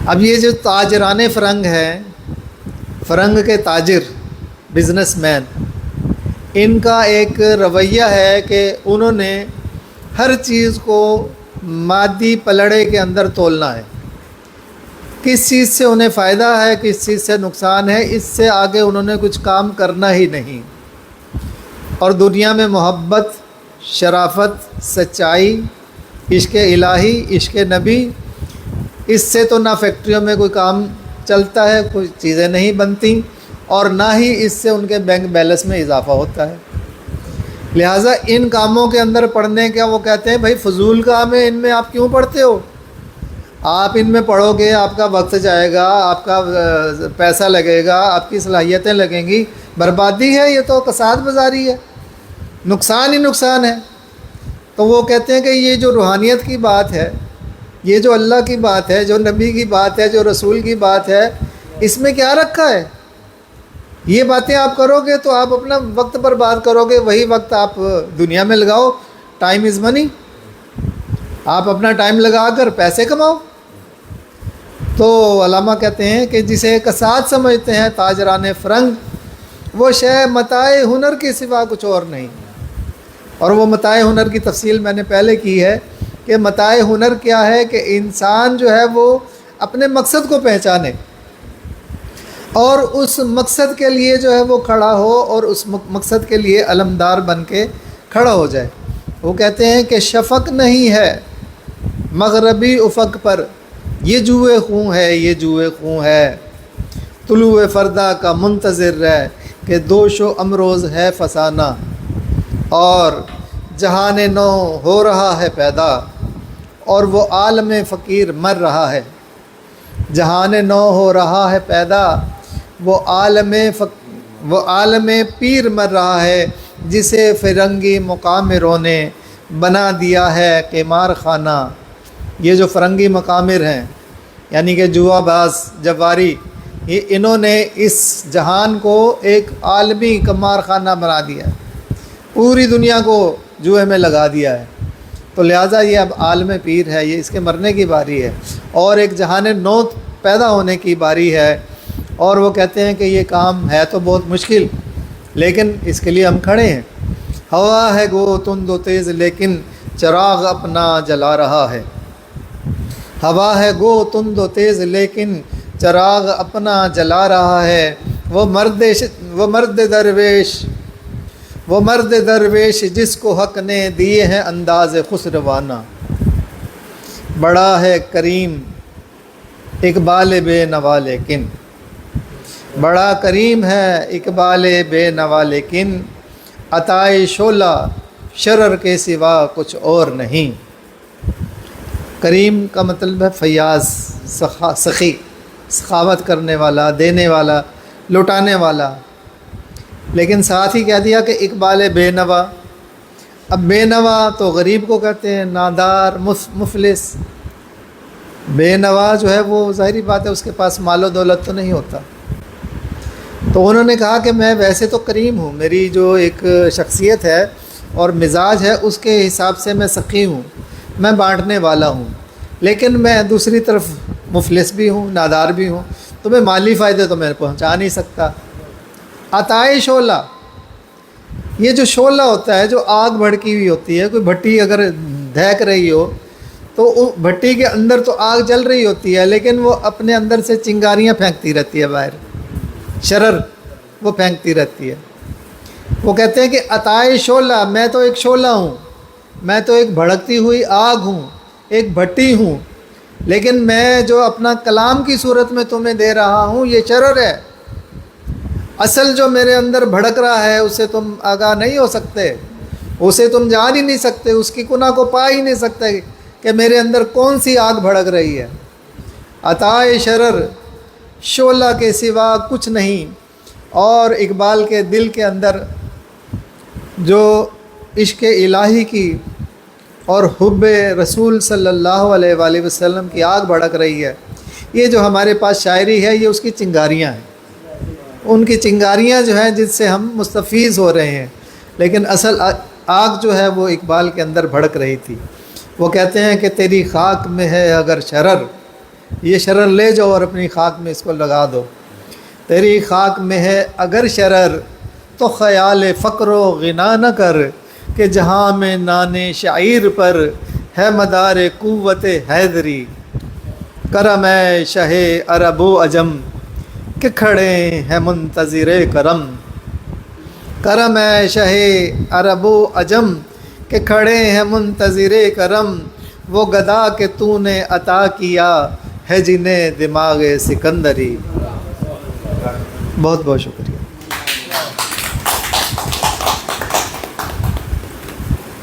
اب یہ جو تاجران فرنگ ہیں، فرنگ کے تاجر، بزنس مین، ان کا ایک رویہ ہے کہ انہوں نے ہر چیز کو مادی پلڑے کے اندر تولنا ہے، کس چیز سے انہیں فائدہ ہے کس چیز سے نقصان ہے، اس سے آگے انہوں نے کچھ کام کرنا ہی نہیں۔ اور دنیا میں محبت، شرافت، سچائی، عشق الہی، عشق نبی، اس سے تو نہ فیکٹریوں میں کوئی کام چلتا ہے، کوئی چیزیں نہیں بنتی، اور نہ ہی اس سے ان کے بینک بیلنس میں اضافہ ہوتا ہے۔ لہٰذا ان کاموں کے اندر پڑھنے کا وہ کہتے ہیں بھائی فضول کام ہے، ان میں آپ کیوں پڑھتے ہو؟ آپ ان میں پڑھو گے، آپ کا وقت جائے گا، آپ کا پیسہ لگے گا، آپ کی صلاحیتیں لگیں گی، بربادی ہے، یہ تو کساد بازاری ہے، نقصان ہی نقصان ہے۔ تو وہ کہتے ہیں کہ یہ جو روحانیت کی بات ہے، یہ جو اللہ کی بات ہے، جو نبی کی بات ہے، جو رسول کی بات ہے، اس میں کیا رکھا ہے؟ یہ باتیں آپ کرو گے تو آپ اپنا وقت برباد کرو گے، وہی وقت آپ دنیا میں لگاؤ، ٹائم از منی، آپ اپنا ٹائم لگا کر پیسے کماؤ۔ تو علامہ کہتے ہیں کہ جسے کساد سمجھتے ہیں تاجران فرنگ، وہ شے متاع ہنر کے سوا کچھ اور نہیں۔ اور وہ متاع ہنر کی تفصیل میں نے پہلے کی ہے کہ متاع ہنر کیا ہے، کہ انسان جو ہے وہ اپنے مقصد کو پہچانے اور اس مقصد کے لیے جو ہے وہ کھڑا ہو، اور اس مقصد کے لیے علمدار بن کے کھڑا ہو جائے۔ وہ کہتے ہیں کہ شفق نہیں ہے مغربی افق پر، یہ جوئے خون ہے، یہ جوئے خون ہے، طلوع فردا کا منتظر رہ کہ دوش و امروز ہے فسانہ، اور جہان نو ہو رہا ہے پیدا، اور وہ عالم فقیر مر رہا ہے۔ جہان نو ہو رہا ہے پیدا، وہ عالم پیر مر رہا ہے، جسے فرنگی مقامروں نے بنا دیا ہے قمار خانہ۔ یہ جو فرنگی مقامر ہیں یعنی کہ جوا باز، جواری، یہ انہوں نے اس جہان کو ایک عالمی قمار خانہ بنا دیا ہے، پوری دنیا کو جوئے میں لگا دیا ہے۔ تو لہٰذا یہ اب عالم پیر ہے، یہ اس کے مرنے کی باری ہے، اور ایک جہان نو پیدا ہونے کی باری ہے۔ اور وہ کہتے ہیں کہ یہ کام ہے تو بہت مشکل، لیکن اس کے لیے ہم کھڑے ہیں۔ ہوا ہے گو تند و تیز لیکن چراغ اپنا جلا رہا ہے، ہوا ہے گو تند و تیز لیکن چراغ اپنا جلا رہا ہے۔ وہ مرد درویش جس کو حق نے دیے ہیں انداز خسروانہ، بڑا ہے کریم اقبال بے نوا لیکن، بڑا کریم ہے اقبال بے نوا لیکن، عطائے شعلہ شرر کے سوا کچھ اور نہیں۔ کریم کا مطلب ہے فیاض، سخی، سخاوت کرنے والا، دینے والا، لٹانے والا، لیکن ساتھ ہی کہہ دیا کہ اقبال بے نوا۔ اب بے نوا تو غریب کو کہتے ہیں، نادار، مفلس۔ بے نوا جو ہے وہ ظاہری بات ہے اس کے پاس مال و دولت تو نہیں ہوتا۔ تو انہوں نے کہا کہ میں ویسے تو کریم ہوں، میری جو ایک شخصیت ہے اور مزاج ہے اس کے حساب سے میں سخی ہوں، میں بانٹنے والا ہوں، لیکن میں دوسری طرف مفلس بھی ہوں، نادار بھی ہوں، تو میں مالی فائدے تو میں پہنچا نہیں سکتا۔ عطائے شعلہ، یہ جو شعلہ ہوتا ہے جو آگ بھڑکی ہوئی ہوتی ہے، کوئی بھٹی اگر دھیک رہی ہو تو بھٹی کے اندر تو آگ جل رہی ہوتی ہے لیکن وہ اپنے اندر سے چنگاریاں پھینکتی رہتی ہے باہر، شرر وہ پھینکتی رہتی ہے۔ وہ کہتے ہیں کہ عطائے شعلہ، میں تو ایک شعلہ ہوں، میں تو ایک بھڑکتی ہوئی آگ ہوں، ایک بھٹی ہوں، لیکن میں جو اپنا کلام کی صورت میں تمہیں دے رہا ہوں یہ شرر ہے۔ اصل جو میرے اندر بھڑک رہا ہے اسے تم آگاہ نہیں ہو سکتے، اسے تم جان ہی نہیں سکتے، اس کی کنہ کو پا ہی نہیں سکتے کہ میرے اندر کون سی آگ بھڑک رہی ہے۔ عطائے شرر شعلہ کے سوا کچھ نہیں۔ اور اقبال کے دل کے اندر جو عشق الہی کی اور حب رسول صلی اللہ علیہ وآلہ وسلم کی آگ بھڑک رہی ہے، یہ جو ہمارے پاس شاعری ہے یہ اس کی چنگاریاں ہیں، ان کی چنگاریاں جو ہیں جس سے ہم مستفیض ہو رہے ہیں، لیکن اصل آگ جو ہے وہ اقبال کے اندر بھڑک رہی تھی۔ وہ کہتے ہیں کہ تیری خاک میں ہے اگر شرر، یہ شرر لے جاؤ اور اپنی خاک میں اس کو لگا دو۔ تیری خاک میں ہے اگر شرر تو خیال فقر و غنا نہ کر، کہ جہاں میں نان شعیر پر ہے مدار قوت حیدری۔ کرم ہے شہ عرب و عجم کہ کھڑے ہیں منتظر کرم، کرم ہے شہ عرب و عجم کہ کھڑے ہیں منتظر کرم، وہ گدا کہ تو نے عطا کیا ہے جنہیں دماغ سکندری۔ بہت بہت شکریہ۔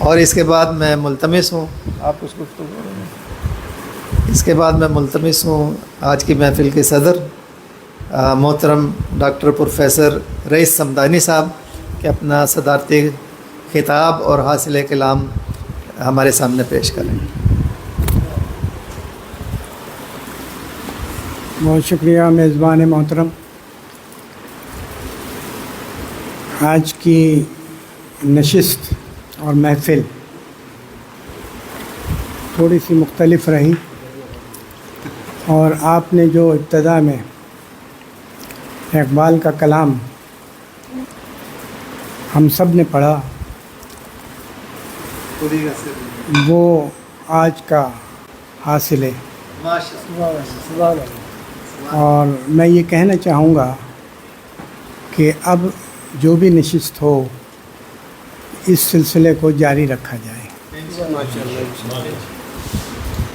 اور اس کے بعد میں ملتمس ہوں، آپ کچھ گفتگو کریں؟ اس کے بعد میں ملتمس ہوں آج کی محفل کے صدر محترم ڈاکٹر پروفیسر رئیس صمدانی صاحب کہ اپنا صدارتی خطاب اور حاصل کلام ہمارے سامنے پیش کریں۔ بہت شکریہ میزبان محترم۔ آج کی نشست اور محفل تھوڑی سی مختلف رہی، اور آپ نے جو ابتدا میں اقبال کا کلام ہم سب نے پڑھا وہ آج کا حاصل ہے، اور میں یہ کہنا چاہوں گا کہ اب جو بھی نشست ہو اس سلسلے کو جاری رکھا جائے۔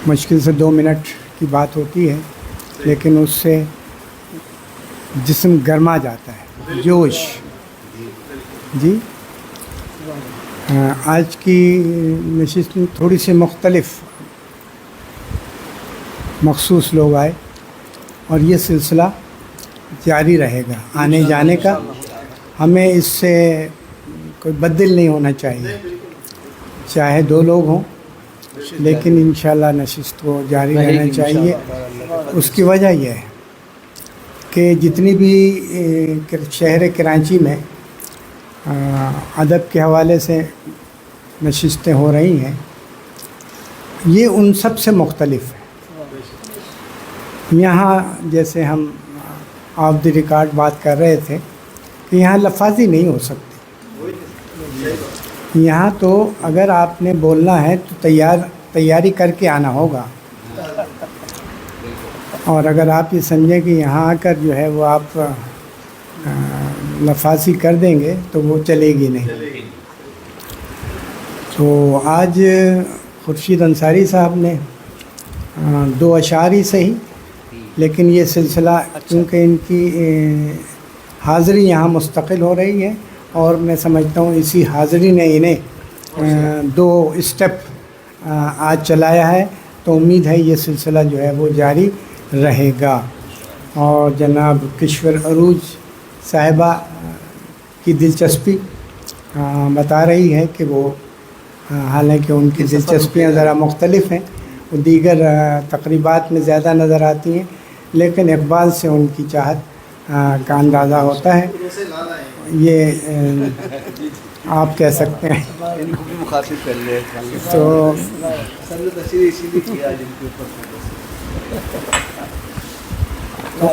مشکل سے 2 منٹ کی بات ہوتی ہے لیکن اس سے جسم گرما جاتا ہے، جوش۔ جی آج کی نشست میں تھوڑی سی مختلف مخصوص لوگ آئے اور یہ سلسلہ جاری رہے گا آنے جانے کا۔ ہمیں اس سے کوئی بدل نہیں ہونا چاہیے، چاہے 2 لوگ ہوں، لیکن انشاءاللہ نشست کو جاری رہنا چاہیے۔ اس کی وجہ یہ ہے کہ جتنی بھی شہر کراچی میں ادب کے حوالے سے نشستیں ہو رہی ہیں، یہ ان سب سے مختلف ہے۔ یہاں جیسے ہم آف دی ریکارڈ بات کر رہے تھے کہ یہاں لفاظی نہیں ہو سکتی۔ یہاں تو اگر آپ نے بولنا ہے تو تیاری کر کے آنا ہوگا، اور اگر آپ یہ سمجھیں کہ یہاں آ کر جو ہے وہ آپ لفاظی کر دیں گے تو وہ چلے گی نہیں۔ تو آج خورشید انصاری صاحب نے 2 اشعار ہی صحیح، لیکن یہ سلسلہ کیونکہ ان کی حاضری یہاں مستقل ہو رہی ہے، اور میں سمجھتا ہوں اسی حاضری نے انہیں 2 اسٹیپ آج چلایا ہے، تو امید ہے یہ سلسلہ جو ہے وہ جاری رہے گا۔ اور جناب کشور عروج صاحبہ کی دلچسپی بتا رہی ہے کہ وہ حالانکہ ان کی دلچسپیاں ذرا مختلف ہیں، وہ دیگر تقریبات میں زیادہ نظر آتی ہیں، لیکن اقبال سے ان کی چاہت کا اندازہ ہوتا ہے۔ یہ آپ کہہ سکتے ہیں۔ تو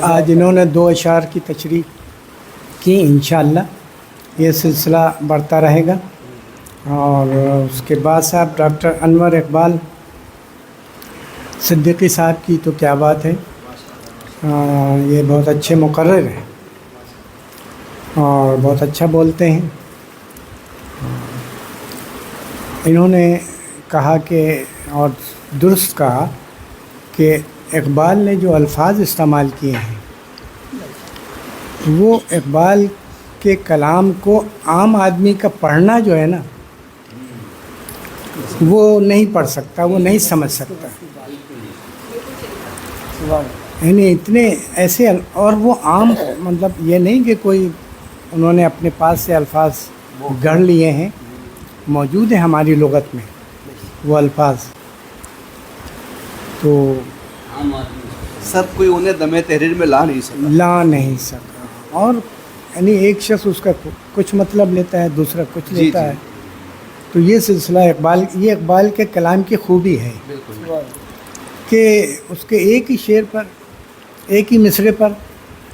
آج انہوں نے 2 اشعار کی تشریح کی، انشاءاللہ یہ سلسلہ بڑھتا رہے گا۔ اور اس کے بعد صاحب ڈاکٹر انور اقبال صدیقی صاحب کی تو کیا بات ہے، یہ بہت اچھے مقرر ہیں اور بہت اچھا بولتے ہیں۔ انہوں نے کہا کہ، اور درست کہا کہ اقبال نے جو الفاظ استعمال کیے ہیں وہ اقبال کے کلام کو عام آدمی کا پڑھنا جو ہے نا وہ نہیں پڑھ سکتا، وہ نہیں سمجھ سکتا، یعنی اتنے ایسے اور وہ عام، مطلب یہ نہیں کہ کوئی انہوں نے اپنے پاس سے الفاظ گڑھ لیے ہیں، موجود ہیں ہماری لغت میں وہ الفاظ، تو سب کوئی انہیں دم تحریر میں لا نہیں سکا، اور یعنی ایک شخص اس کا کچھ مطلب لیتا ہے، دوسرا کچھ لیتا ہے، تو یہ سلسلہ یہ اقبال کے کلام کی خوبی ہے کہ اس کے ایک ہی شعر پر، ایک ہی مصرعے پر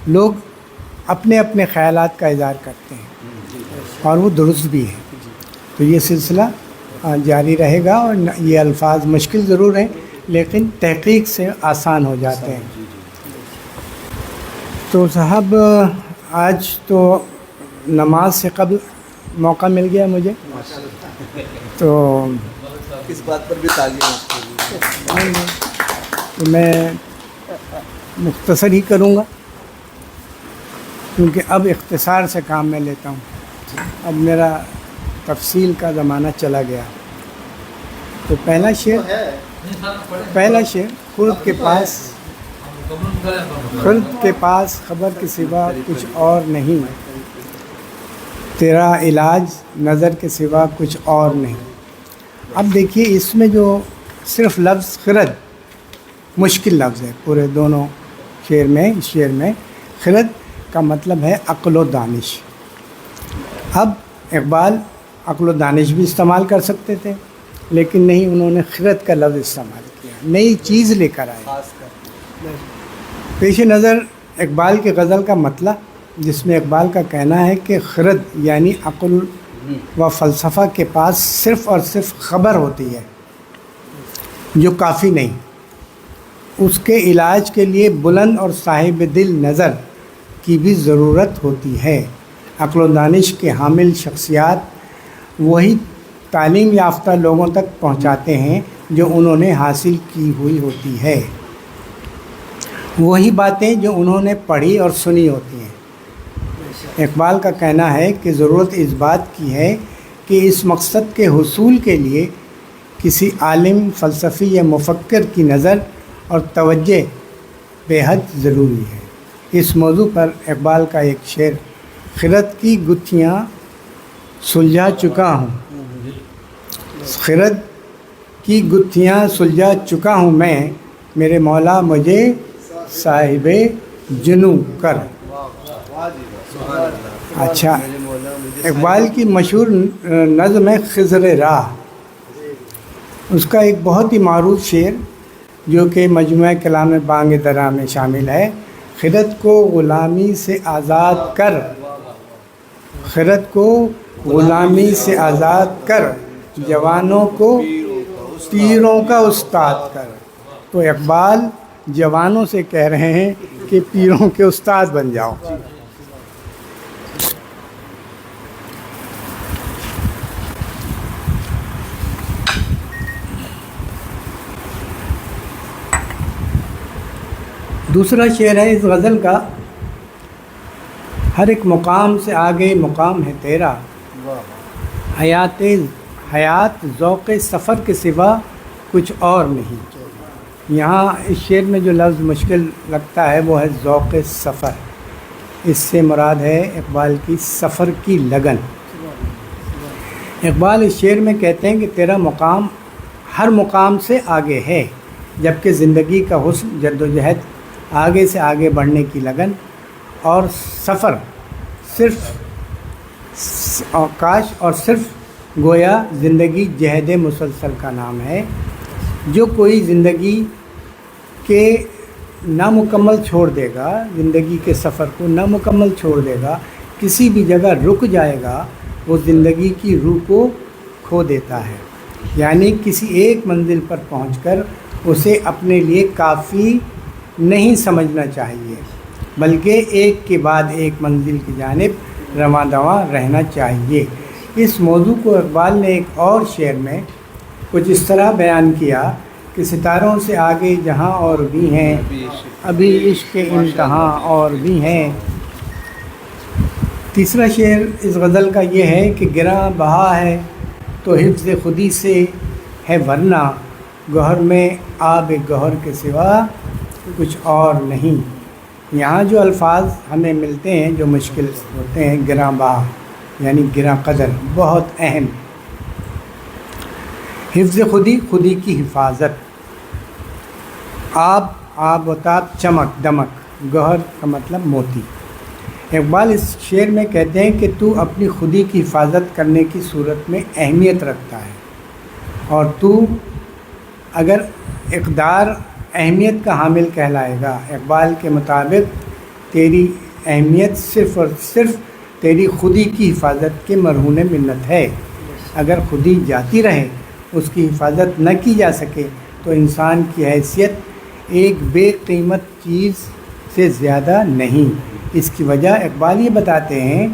لوگ اپنے اپنے خیالات کا اظہار کرتے ہیں اور وہ درست بھی ہے۔ تو یہ سلسلہ جاری رہے گا، اور یہ الفاظ مشکل ضرور ہیں لیکن تحقیق سے آسان ہو جاتے ہیں۔ تو صاحب آج تو نماز سے قبل موقع مل گیا مجھے، تو اس بات پر بھی تعلیم تو میں مختصر ہی کروں گا کیونکہ اب اختصار سے کام میں لیتا ہوں، اب میرا تفصیل کا زمانہ چلا گیا۔ تو پہلا شعر، خرد کے پاس خبر کے سوا کچھ اور نہیں، تیرا علاج نظر کے سوا کچھ اور نہیں۔ اب دیکھیے اس میں جو صرف لفظ خرد مشکل لفظ ہے پورے دونوں شعر میں خرد کا مطلب ہے عقل و دانش۔ اب اقبال عقل و دانش بھی استعمال کر سکتے تھے لیکن نہیں، انہوں نے خرد کا لفظ استعمال کیا، نئی چیز لے کر آئے۔ پیش نظر اقبال کے غزل کا مطلب، جس میں اقبال کا کہنا ہے کہ خرد یعنی عقل و فلسفہ کے پاس صرف اور صرف خبر ہوتی ہے جو کافی نہیں، اس کے علاج کے لیے بلند اور صاحب دل نظر کی بھی ضرورت ہوتی ہے۔ عقل و دانش کے حامل شخصیات وہی تعلیم یافتہ لوگوں تک پہنچاتے ہیں جو انہوں نے حاصل کی ہوئی ہوتی ہے، وہی باتیں جو انہوں نے پڑھی اور سنی ہوتی ہیں۔ اقبال کا کہنا ہے کہ ضرورت اس بات کی ہے کہ اس مقصد کے حصول کے لیے کسی عالم، فلسفی یا مفکر کی نظر اور توجہ بے حد ضروری ہے۔ اس موضوع پر اقبال کا ایک شعر، خرد کی گتھیاں سلجھا چکا ہوں، خرد کی گتھیاں سلجھا چکا ہوں میں، میرے مولا مجھے صاحب جنوں کر۔ اچھا، اقبال کی مشہور نظم ہے خضر راہ، اس کا ایک بہت ہی معروف شعر جو کہ مجموعہ کلام بانگ درا میں شامل ہے، خرد کو غلامی سے آزاد کر، خرد کو غلامی سے آزاد کر، جوانوں کو پیروں کا استاد کر۔ تو اقبال جوانوں سے کہہ رہے ہیں کہ پیروں کے استاد بن جاؤ۔ دوسرا شعر ہے اس غزل کا، ہر ایک مقام سے آگے مقام ہے تیرا، حیات ذوق سفر کے سوا کچھ اور نہیں۔ یہاں اس شعر میں جو لفظ مشکل لگتا ہے وہ ہے ذوق سفر، اس سے مراد ہے اقبال کی سفر کی لگن۔ اقبال اس شعر میں کہتے ہیں کہ تیرا مقام ہر مقام سے آگے ہے، جبکہ زندگی کا حسن جد و جہد، آگے سے آگے بڑھنے کی لگن، اور سفر صرف کاش اور صرف گویا زندگی جہد مسلسل کا نام ہے۔ جو کوئی زندگی کے نامکمل چھوڑ دے گا، زندگی کے سفر کو نامکمل چھوڑ دے گا، کسی بھی جگہ رک جائے گا، وہ زندگی کی روح کو کھو دیتا ہے، یعنی کسی ایک منزل پر پہنچ کر اسے اپنے لیے کافی نہیں سمجھنا چاہیے، بلکہ ایک کے بعد ایک منزل کی جانب رواں دواں رہنا چاہیے۔ اس موضوع کو اقبال نے ایک اور شعر میں کچھ اس طرح بیان کیا کہ ستاروں سے آگے جہاں اور بھی ہیں، ابھی عشق کے امتحاں اور بھی ہیں۔ تیسرا شعر اس غزل کا یہ ہے کہ گراں بہا ہے تو حفظ خودی سے ہے، ورنہ گوہر میں آب گوہر کے سوا کچھ اور نہیں۔ یہاں جو الفاظ ہمیں ملتے ہیں جو مشکل ہوتے ہیں، گراں بہا یعنی گراں قدر، بہت اہم۔ حفظ خودی، خودی کی حفاظت۔ آب و تاب، چمک دمک، گوہر کا مطلب موتی۔ اقبال اس شعر میں کہتے ہیں کہ تو اپنی خودی کی حفاظت کرنے کی صورت میں اہمیت رکھتا ہے، اور تو اگر اقدار اہمیت کا حامل کہلائے گا۔ اقبال کے مطابق تیری اہمیت صرف اور صرف تیری خودی کی حفاظت کے مرہون منت ہے۔ اگر خودی جاتی رہے، اس کی حفاظت نہ کی جا سکے، تو انسان کی حیثیت ایک بے قیمت چیز سے زیادہ نہیں۔ اس کی وجہ اقبال یہ بتاتے ہیں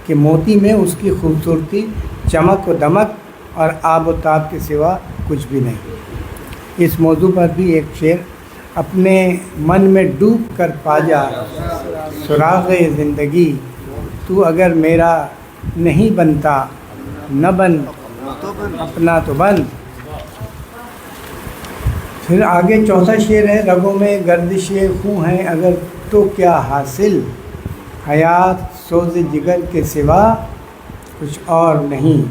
کہ موتی میں اس کی خوبصورتی، چمک و دمک اور آب و تاب کے سوا کچھ بھی نہیں۔ اس موضوع پر بھی ایک شعر، اپنے من میں ڈوب کر پا جا سراغ زندگی، تو اگر میرا نہیں بنتا نہ بن، اپنا تو بن۔ پھر آگے چوتھا شعر ہے، رگوں میں گردش خون ہے اگر تو کیا حاصل، حیات سوز جگر کے سوا کچھ اور نہیں۔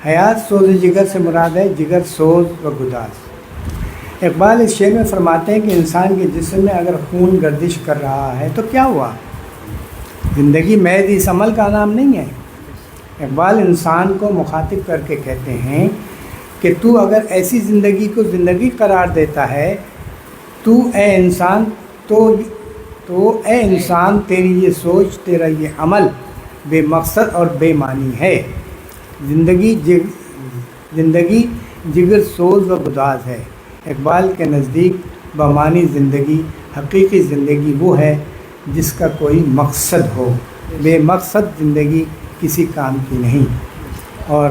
حیات سوز جگر سے مراد ہے جگر سوز و گداز۔ اقبال اس شعر میں فرماتے ہیں کہ انسان کے جسم میں اگر خون گردش کر رہا ہے تو کیا ہوا؟ زندگی محض اس عمل کا نام نہیں ہے۔ اقبال انسان کو مخاطب کر کے کہتے ہیں کہ تو اگر ایسی زندگی کو زندگی قرار دیتا ہے تو اے انسان تیری یہ سوچ، تیرا یہ عمل بے مقصد اور بے معنی ہے۔ زندگی جگر سوز و گداز ہے۔ اقبال کے نزدیک بمعنی زندگی، حقیقی زندگی وہ ہے جس کا کوئی مقصد ہو۔ بے مقصد زندگی کسی کام کی نہیں۔ اور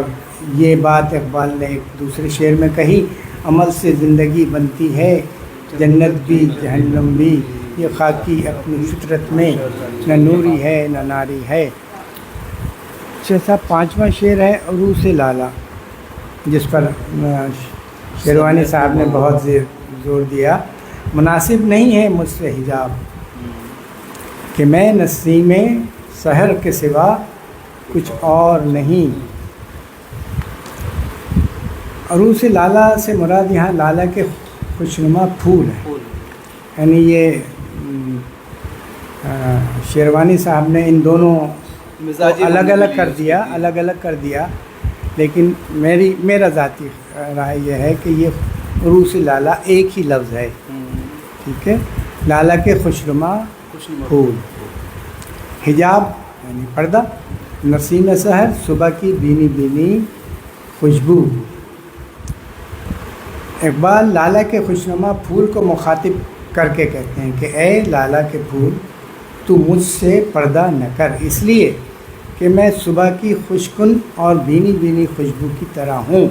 یہ بات اقبال نے ایک دوسرے شعر میں کہی، عمل سے زندگی بنتی ہے، جنت بھی جہنم بھی، یہ خاکی اپنی فطرت میں، نہ نوری ہے نہ ناری ہے۔ جیسا پانچواں شعر ہے عروس لالا، جس پر شیروانی صاحب نے بہت زور دیا، مناسب نہیں ہے مجھ سے حجاب کہ میں نسیم سحر کے سوا کچھ اور نہیں۔ عروس لالا سے مراد یہاں لالا کے خوشنما پھول ہیں، یعنی یہ شیروانی صاحب نے ان دونوں الگ الگ کر دیا، لیکن میرا ذاتی رائے یہ ہے کہ یہ عروس لالا ایک ہی لفظ ہے، ٹھیک ہے۔ لالا کے خوشنما پھول، حجاب یعنی پردہ، نسیم سحر صبح کی بینی بینی خوشبو۔ اقبال لالا کے خوشنما پھول کو مخاطب کر کے کہتے ہیں کہ اے لالا کے پھول، تو مجھ سے پردہ نہ کر، اس لیے کہ میں صبح کی خوشکن اور بینی بینی خوشبو کی طرح ہوں۔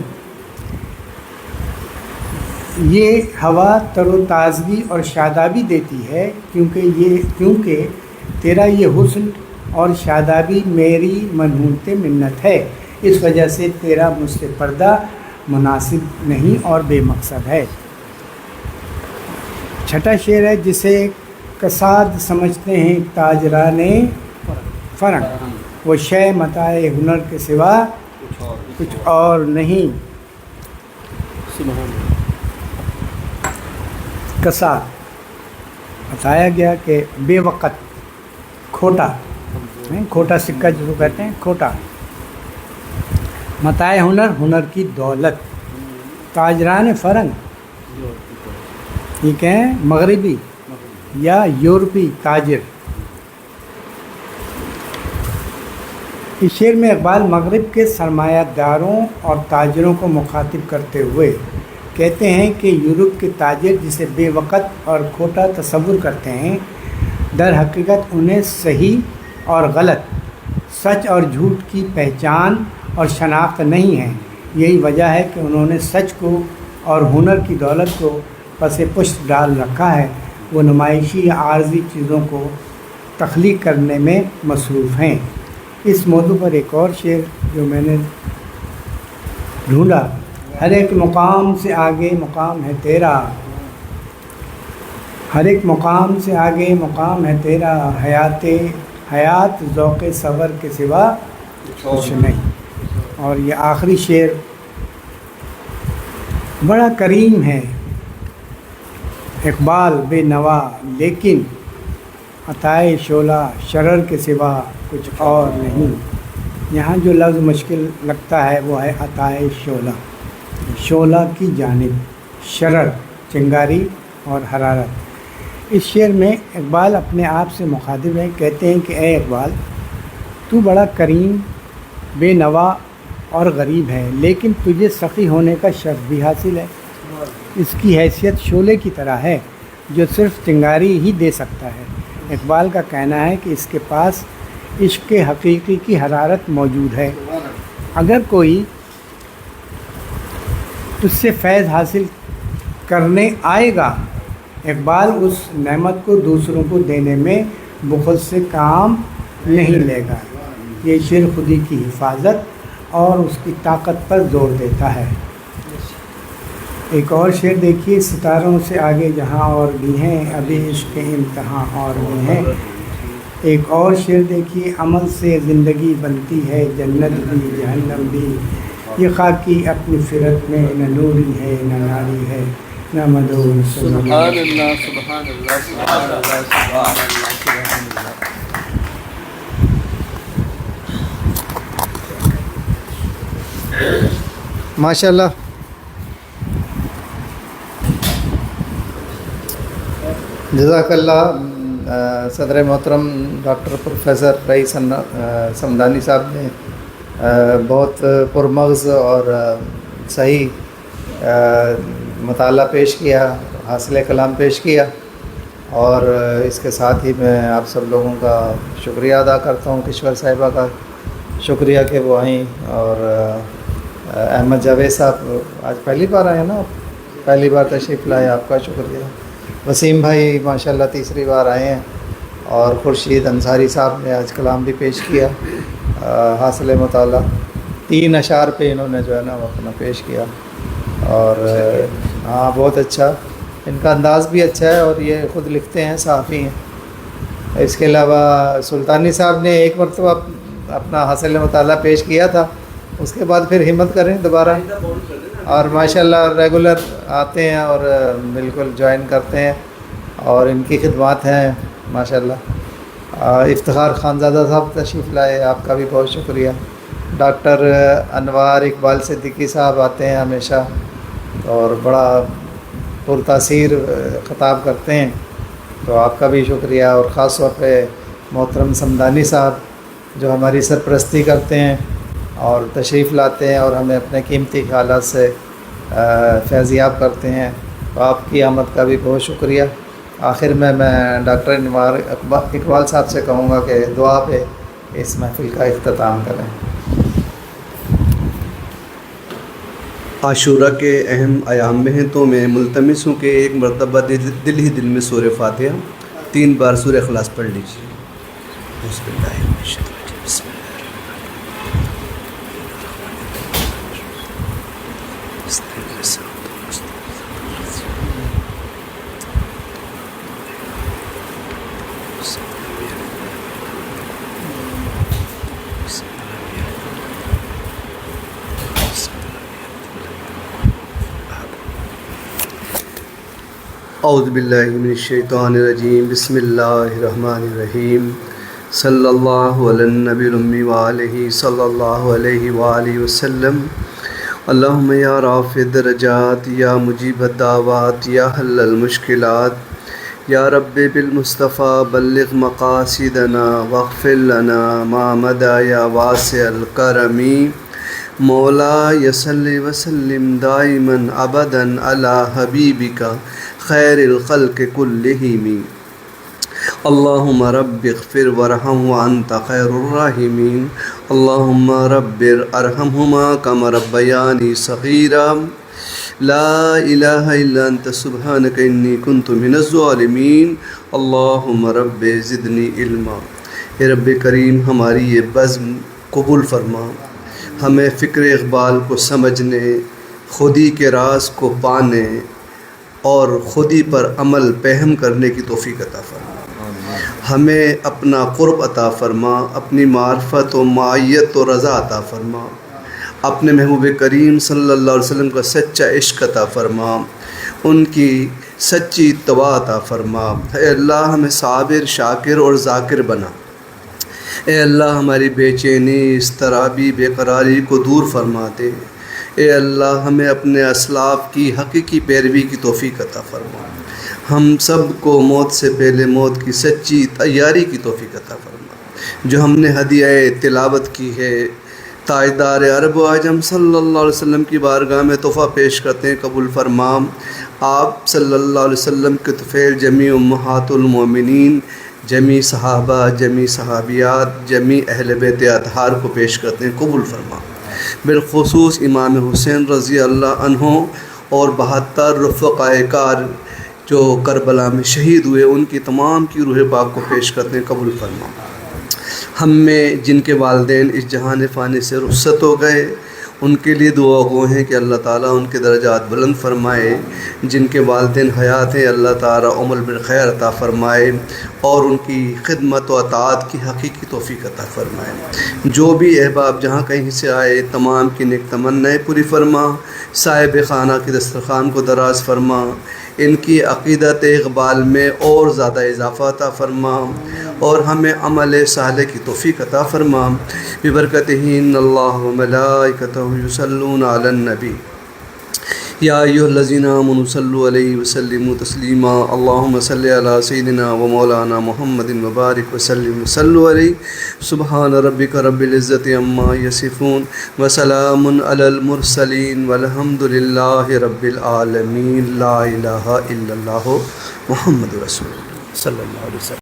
یہ ہوا تر و تازگی اور شادابی دیتی ہے، کیونکہ تیرا یہ حسن اور شادابی میری منحوت منت ہے، اس وجہ سے تیرا مجھ سے پردہ مناسب نہیں اور بے مقصد ہے۔ چھٹا شعر ہے، جسے کساد سمجھتے ہیں تاجران فرنگ، وہ شے متاع ہنر کے سوا کچھ اور نہیں۔ کساد بتایا گیا کہ بے وقت، کھوٹا سکہ جس کو کہتے ہیں، کھوٹا۔ متاع ہنر، ہنر کی دولت۔ تاجران فرنگ یہ کہیں مغربی یا یورپی تاجر۔ اس شعر میں اقبال مغرب کے سرمایہ داروں اور تاجروں کو مخاطب کرتے ہوئے کہتے ہیں کہ یورپ کے تاجر جسے بے وقت اور کھوٹا تصور کرتے ہیں، در حقیقت انہیں صحیح اور غلط، سچ اور جھوٹ کی پہچان اور شناخت نہیں ہے۔ یہی وجہ ہے کہ انہوں نے سچ کو اور ہنر کی دولت کو پس پشت ڈال رکھا ہے۔ وہ نمائشی یا عارضی چیزوں کو تخلیق کرنے میں مصروف ہیں۔ اس موضوع پر ایک اور شعر جو میں نے ڈھونڈا، ہر ایک مقام سے آگے مقام ہے تیرا، ہر ایک مقام سے آگے مقام ہے تیرا، حیات ذوق صبر کے سوا کچھ نہیں۔ اور یہ آخری شعر بڑا کریم ہے، اقبال بے نوا لیکن عطائے شعلہ شرر کے سوا کچھ اور نہیں۔ یہاں جو لفظ مشکل لگتا ہے وہ ہے عطائے شعلہ، شعلہ کی جانب، شرر چنگاری اور حرارت۔ اس شعر میں اقبال اپنے آپ سے مخاطب ہیں، کہتے ہیں کہ اے اقبال، تو بڑا کریم، بے نوا اور غریب ہے، لیکن تجھے سخی ہونے کا شرف بھی حاصل ہے۔ اس کی حیثیت شعلے کی طرح ہے جو صرف چنگاری ہی دے سکتا ہے۔ اقبال کا کہنا ہے کہ اس کے پاس عشق حقیقی کی حرارت موجود ہے۔ اگر کوئی تجھ سے فیض حاصل کرنے آئے گا، اقبال اس نعمت کو دوسروں کو دینے میں بخل سے کام نہیں لے گا۔ یہ شعر خودی کی حفاظت اور اس کی طاقت پر زور دیتا ہے۔ ایک اور شعر دیکھیے، ستاروں سے آگے جہاں اور بھی ہیں، ابھی عشق کے امتحان اور بھی ہیں۔ ایک اور شعر دیکھیے، عمل سے زندگی بنتی ہے، جنت بھی جہنم بھی، یہ خاکی اپنی فرت میں نہ نوری ہے نہ ناری ہے نہ مدعو سبحان اللہ سبحان اللہ سبحان اللہ سبحان اللہ۔ ماشاء اللہ، جزاک اللہ صدر محترم ڈاکٹر پروفیسر رئیس سمدانی صاحب نے بہت پرمغز اور صحیح مطالعہ پیش کیا، حاصل کلام پیش کیا، اور اس کے ساتھ ہی میں آپ سب لوگوں کا شکریہ ادا کرتا ہوں، کشور صاحبہ کا شکریہ کہ وہ آئیں، اور احمد جاوید صاحب آج پہلی بار آئے نا، پہلی بار تشریف لائے، آپ کا شکریہ۔ وسیم بھائی ماشاءاللہ تیسری بار آئے ہیں، اور خورشید انصاری صاحب نے آج کلام بھی پیش کیا، حاصل مطالعہ 3 اشعار پہ انہوں نے جو ہے نا وہ اپنا پیش کیا، اور ہاں بہت اچھا، ان کا انداز بھی اچھا ہے، اور یہ خود لکھتے ہیں، صحافی ہیں۔ اس کے علاوہ سلطانی صاحب نے ایک مرتبہ اپنا حاصل مطالعہ پیش کیا تھا، اس کے بعد پھر ہمت کریں دوبارہ، اور ماشاءاللہ ریگولر آتے ہیں اور بالکل جوائن کرتے ہیں، اور ان کی خدمات ہیں ماشاءاللہ۔ افتخار خانزادہ صاحب تشریف لائے، آپ کا بھی بہت شکریہ۔ ڈاکٹر انوار اقبال صدیقی صاحب آتے ہیں ہمیشہ، اور بڑا پرتاثیر خطاب کرتے ہیں، تو آپ کا بھی شکریہ، اور خاص طور پہ محترم سمدانی صاحب جو ہماری سرپرستی کرتے ہیں اور تشریف لاتے ہیں اور ہمیں اپنے قیمتی خیالات سے فیضیاب کرتے ہیں، تو آپ کی آمد کا بھی بہت شکریہ۔ آخر میں ڈاکٹر انوار اقبال صاحب سے کہوں گا کہ دعا پہ اس محفل کا اختتام کریں۔ عاشورہ کے اہم ایام میں ہیں، تو میں ملتمس ہوں کہ ایک مرتبہ دل ہی دل میں سورہ فاتحہ 3 بار سورہ اخلاص پڑھ لیجیے۔ اعوذ باللہ من الشیطان الرجیم، بسم اللہ الرحمن الرحیم، صلی اللہ علی النبی الامی وآلہ صلی اللہ علیہ وآلہ وسلم۔ اللہم یا رافع الدرجات، یا مجیب الدعوات، یا حل المشکلات، یا رب بالمصطفیٰ بلغ مقاصدنا واغفر لنا ما مدى یا واسع الکرم، مولا صلی وسلم دائما ابدا علی حبیبک خیر الخلق کلہم اللہم رب اغفر ورحم وانت خیر الراحمین اللہم رب ارحمہما کما ربیانی صغیرا لا الہ الا انت سبحانک انی کنت من الظالمین اللہم رب زدنی علما۔ اے رب کریم ہماری یہ بزم قبول فرما، ہمیں فکر اقبال کو سمجھنے، خودی کے راز کو پانے اور خودی پر عمل پہم کرنے کی توفیق عطا فرما۔ ہمیں اپنا قرب عطا فرما، اپنی معرفت و معیت و رضا عطا فرما، اپنے محبوب کریم صلی اللہ علیہ وسلم کا سچا عشق عطا فرما، ان کی سچی اتباع عطا فرما۔ اے اللہ ہمیں صابر، شاکر اور ذاکر بنا۔ اے اللہ ہماری بے چینی، اضطرابی، بے قراری کو دور فرما دے۔ اے اللہ ہمیں اپنے اسلاف کی حقیقی پیروی کی توفیق عطا فرما۔ ہم سب کو موت سے پہلے موت کی سچی تیاری کی توفیق عطا فرما۔ جو ہم نے ہدیہ تلاوت کی ہے، تاجدار عرب و عجم صلی اللہ علیہ وسلم کی بارگاہ میں تحفہ پیش کرتے ہیں، قبول فرما۔ آپ صلی اللہ علیہ وسلم کے طفیل جمیع امہات المومنین، جمیع صحابہ، جمیع صحابیات، جمیع اہل بیت اطہار کو پیش کرتے ہیں، قبول فرما۔ بالخصوص امام حسین رضی اللہ عنہ اور 72 رفقائے کار جو کربلا میں شہید ہوئے، ان کی تمام کی روح پاک کو پیش کرتے ہیں، قبول فرما۔ ہم میں جن کے والدین اس جہان فانی سے رخصت ہو گئے، ان کے لیے دعا گو ہیں کہ اللہ تعالیٰ ان کے درجات بلند فرمائے۔ جن کے والدین حیات ہیں، اللہ تعالیٰ عمر بالخیر عطا فرمائے اور ان کی خدمت و اطاعت کی حقیقی توفیق عطا فرمائے۔ جو بھی احباب جہاں کہیں سے آئے، تمام کی نیک تمنائیں پوری فرما۔ صاحب خانہ کی دسترخوان کو دراز فرما، ان کی عقیدت اقبال میں اور زیادہ اضافہ عطا فرما اور ہمیں عمل صالح کی توفیق عطا فرما۔ ببرکتہ ان اللہ و ملائکتہ یصلون علی النبی یا ایھا الذین آمنوا صلوا علیہ وسلموا تسلیما اللہم صلی علی سیدنا و مولانا محمد وبارک وسلم صلوا علیہ سبحان ربک رب العزت عما یصفون وسلام علی المرسلین والحمد للہ رب العالمین لا الہ الا اللہ محمد رسول اللہ صلی اللہ علیہ وسلم۔